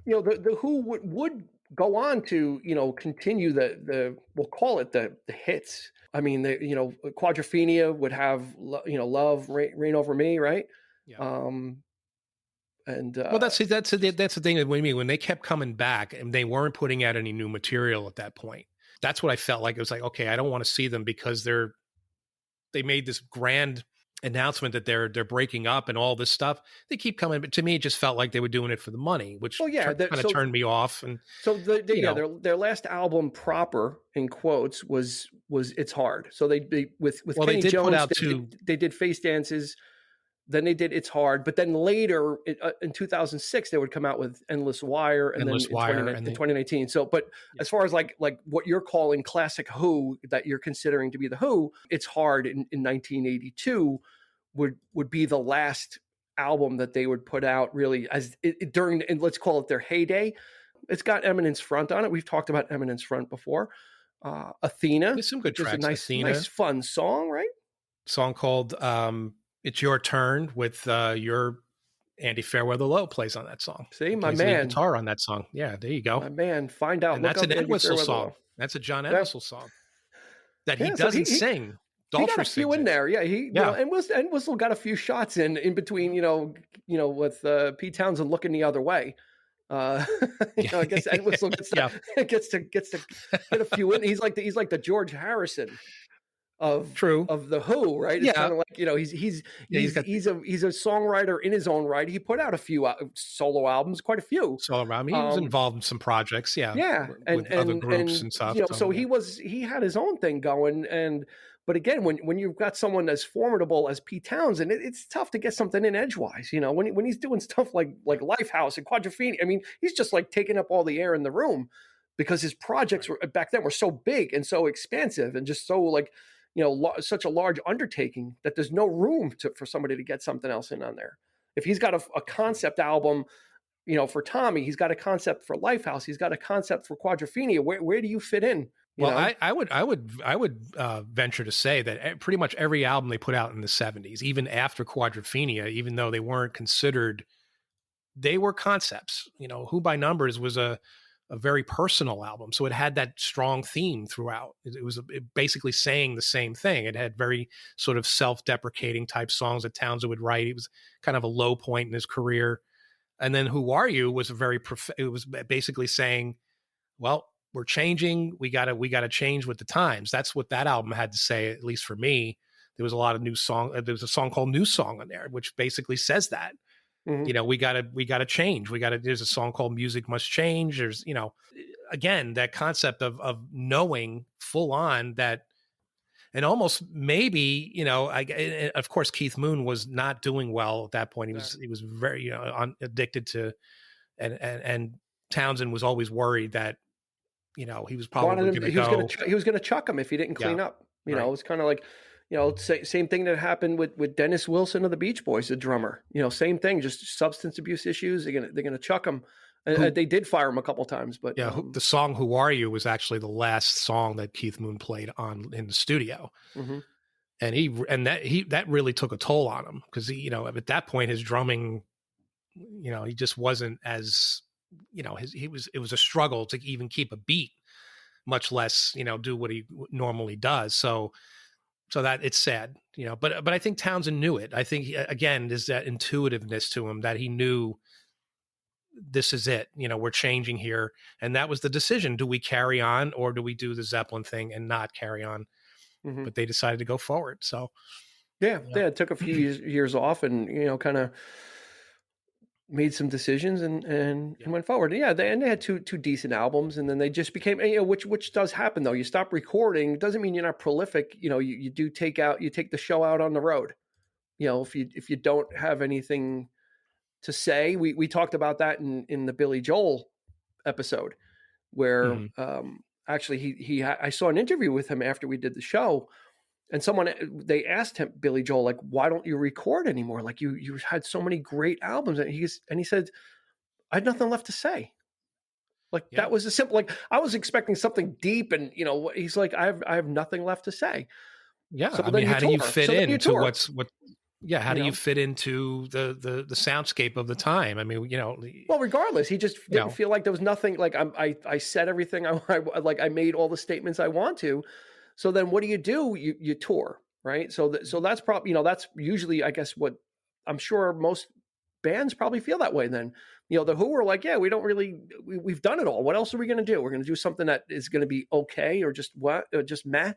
A: the Who would go on to continue the we'll call it the hits. I mean, Quadrophenia would have Love, Reign Over Me, right?
C: Yeah.
A: And
C: well, that's the thing that when they kept coming back and they weren't putting out any new material at that point. That's what I felt like. It was like, okay, I don't want to see them because they made this grand announcement that they're breaking up and all this stuff. They keep coming, but to me, it just felt like they were doing it for the money, which kind of turned me off. And
A: so their last album proper in quotes was It's Hard. So they with Kenny Jones, they did Face Dances. Then they did It's Hard, but then later in 2006 they would come out with Endless Wire, and then in 2019. So, but as far as like what you're calling classic Who that you're considering to be the Who, It's Hard in 1982 would be the last album that they would put out really as during, and let's call it their heyday. It's got Eminence Front on it. We've talked about Eminence Front before. Athena,
C: there's some good tracks.
A: Nice fun song, right?
C: Song called It's Your Turn with your Andy Fairweather Low plays on that song.
A: See, my man.
C: Guitar on that song. Yeah, there you go.
A: My man, find out.
C: And that's an Entwistle song. That's a John Entwistle song that he doesn't sing.
A: He got a few in there. Yeah, and Whistle got a few shots in between, with Pete Townsend looking the other way. I guess Entwistle gets to get a few in. He's like the George Harrison of the Who, right? It's kind of like he's a songwriter in his own right. He put out a few solo albums, quite a few
C: solo albums. He was involved in some projects, with other groups and stuff.
A: So he had his own thing going, but again, when you've got someone as formidable as Pete Townsend, it's tough to get something in edgewise. When he's doing stuff like Lifehouse and Quadrophenia, I mean, he's just like taking up all the air in the room because his projects back then were so big and so expansive and just so such a large undertaking that there's no room for somebody to get something else in on there. If he's got a concept album, for Tommy, he's got a concept for Lifehouse, he's got a concept for Quadrophenia. Where do you fit in?
C: I would venture to say that pretty much every album they put out in the 70s, even after Quadrophenia, even though they weren't considered, they were concepts. Who by Numbers was a very personal album. So it had that strong theme throughout. It was basically saying the same thing. It had very sort of self-deprecating type songs that Townsend would write. It was kind of a low point in his career. And then Who Are You was it was basically saying, well, we're changing. We gotta change with the times. That's what that album had to say, at least for me. There was a lot of new song. There was a song called New Song on there, which basically says that. Mm-hmm. We gotta change. There's a song called Music Must Change. There's, again, that concept of knowing full on that, and almost maybe, of course, Keith Moon was not doing well at that point. He was very, addicted to, and Townsend was always worried that, he was probably going to go.
A: He was going to chuck him if he didn't clean up. It was kind of like, same thing that happened with Dennis Wilson of the Beach Boys, the drummer. Same thing, just substance abuse issues. They're gonna chuck him. And they did fire him a couple times, but
C: the song "Who Are You" was actually the last song that Keith Moon played in the studio, and that really took a toll on him because at that point his drumming, he just wasn't as it was a struggle to even keep a beat, much less do what he normally does. So that it's sad, but I think Townsend knew it. I think again, there's that intuitiveness to him that he knew this is it. We're changing here. And that was the decision. Do we carry on or do we do the Zeppelin thing and not carry on? Mm-hmm. But they decided to go forward. So
A: it took a few years off and, kind of made some decisions and went forward. Yeah. They had two decent albums and then they just became, which does happen though. You stop recording. Doesn't mean you're not prolific. You take the show out on the road. if you don't have anything to say, we talked about that in the Billy Joel episode, where actually I saw an interview with him after we did the show, and they asked him, Billy Joel, like, why don't you record anymore? Like you had so many great albums, and he said, I had nothing left to say. Like that was a simple, like I was expecting something deep, and he's like, I have nothing left to say.
C: Yeah.
A: So
C: I mean, how do you fit into what how do you fit into the soundscape of the time? I mean,
A: well, regardless, he just didn't feel like there was nothing, like I said everything I made all the statements I want to. So then what do? You tour, right? So that's probably, that's usually, I guess, what I'm sure most bands probably feel that way. Then, the Who were like, yeah, we don't really, we've done it all. What else are we going to do? We're going to do something that is going to be okay, or just just meh.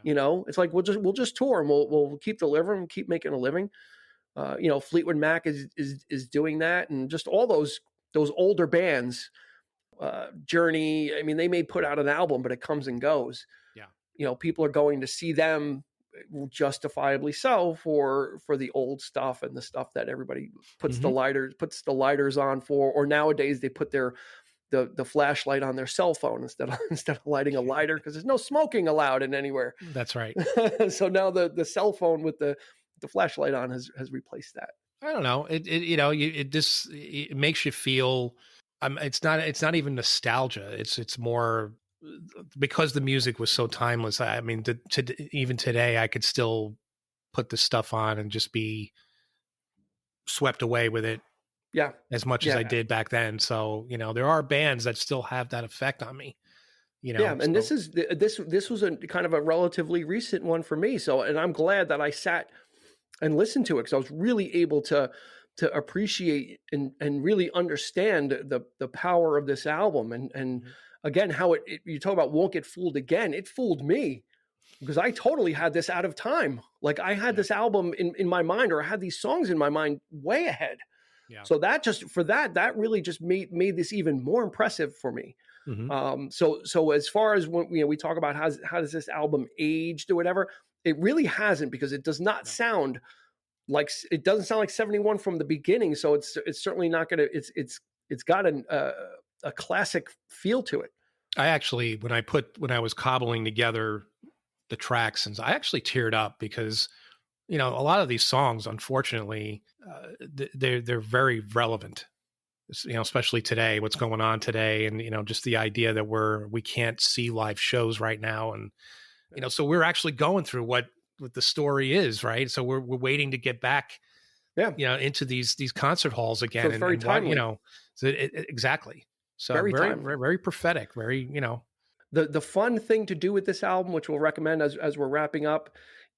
A: Yeah. It's like, we'll just tour, and we'll keep delivering, keep making a living. Fleetwood Mac is doing that, and just all those older bands, Journey. I mean, they may put out an album, but it comes and goes. Yeah. People are going to see them, justifiably so, for the old stuff and the stuff that everybody puts the lighters on for, or nowadays they put the flashlight on their cell phone instead of lighting a lighter, because there's no smoking allowed in anywhere.
C: That's right.
A: So now the cell phone with the flashlight on has replaced that.
C: I don't know. It makes you feel. It's not even nostalgia. It's more because the music was so timeless. I mean, even today, I could still put this stuff on and just be swept away with it.
A: Yeah.
C: As much as I did back then. So, there are bands that still have that effect on me,
A: Yeah. And this was a kind of a relatively recent one for me. So, and I'm glad that I sat and listened to it, because I was really able to appreciate and really understand the power of this album. And again, how you talk about won't get fooled again. It fooled me, because I totally had this out of time. Like I had this album in my mind, or I had these songs in my mind way ahead. Yeah. So that really just made this even more impressive for me. So as far as when we talk about how does this album aged or whatever, it really hasn't, because it does not sound like, it doesn't sound like 71 from the beginning. So it's certainly not going to, it's got a classic feel to it.
C: I actually, when I was cobbling together the tracks, and I actually teared up, because a lot of these songs, unfortunately, they're very relevant, especially today, what's going on today. And, just the idea that we can't see live shows right now. And, so we're actually going through what the story is, right? So we're waiting to get back, into these concert halls again.
A: So it's very timely.
C: Exactly. So
A: very,
C: very prophetic, very,
A: The fun thing to do with this album, which we'll recommend as we're wrapping up,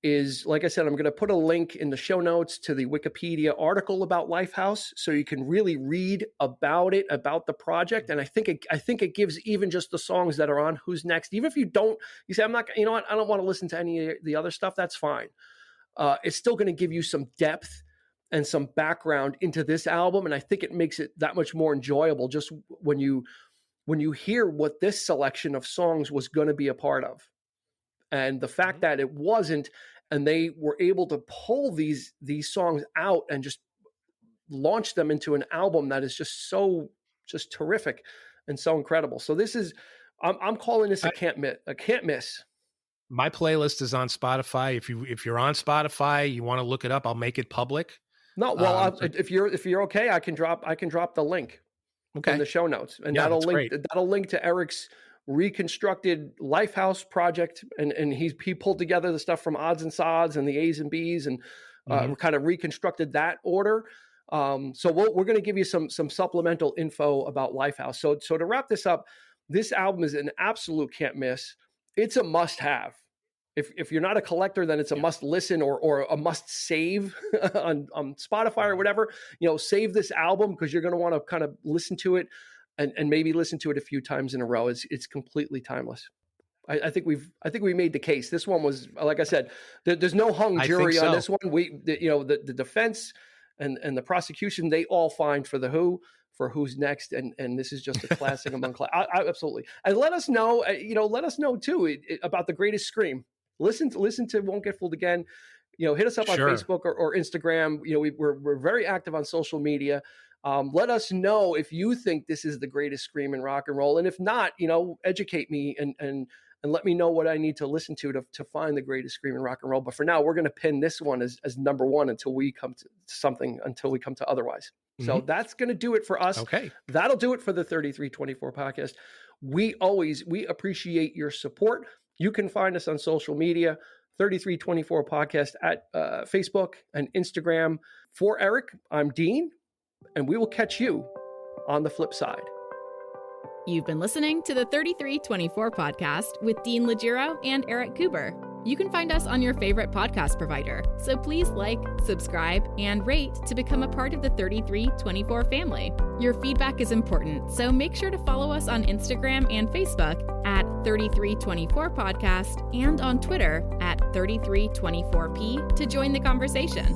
A: is, like I said, I'm going to put a link in the show notes to the Wikipedia article about Lifehouse, so you can really read about it, about the project. And I think it gives even just the songs that are on Who's Next. Even if you say, I'm not, I don't want to listen to any of the other stuff, that's fine. It's still going to give you some depth and some background into this album. And I think it makes it that much more enjoyable, just when you hear what this selection of songs was going to be a part of. And the fact that it wasn't, and they were able to pull these songs out and just launch them into an album that is just terrific and so incredible. So this is, I'm calling this a can't miss.
C: My playlist is on Spotify. If you're on Spotify, you want to look it up, I'll make it public.
A: No, well, if you're okay, I can drop the link in the show notes, and that'll link to Eric's reconstructed Lifehouse project, and he pulled together the stuff from Odds and Sods and the A's and B's, and kind of reconstructed that order. So we're going to give you some supplemental info about Lifehouse. So to wrap this up, this album is an absolute can't miss. It's a must have. If you're not a collector, then it's a must listen or a must save on Spotify or whatever. Save this album, because you're going to want to kind of listen to it and maybe listen to it a few times in a row. It's completely timeless. I think we made the case. This one was, like I said, there's no hung jury on this one. The defense and the prosecution, they all fined for the Who, for Who's Next, and this is just a classic among classics. Absolutely. And let us know, too, about The Greatest Scream. Listen to Won't Get Fooled Again. hit us up on
C: Sure.
A: Facebook or Instagram. We're very active on social media. Let us know if you think this is the greatest scream in rock and roll. And if not, educate me and let me know what I need to listen to find the greatest scream in rock and roll. But for now, we're going to pin this one as number one until we come to otherwise. So that's going to do it for us.
C: Okay.
A: That'll do it for the 3324 podcast. We appreciate your support. You can find us on social media, 3324 podcast at Facebook and Instagram. For Eric, I'm Dean. And we will catch you on the flip side.
B: You've been listening to the 3324 podcast with Dean Legiro and Eric Kuber. You can find us on your favorite podcast provider, so please like, subscribe, and rate to become a part of the 3324 family. Your feedback is important, so make sure to follow us on Instagram and Facebook at 3324 podcast and on Twitter at 3324p to join the conversation.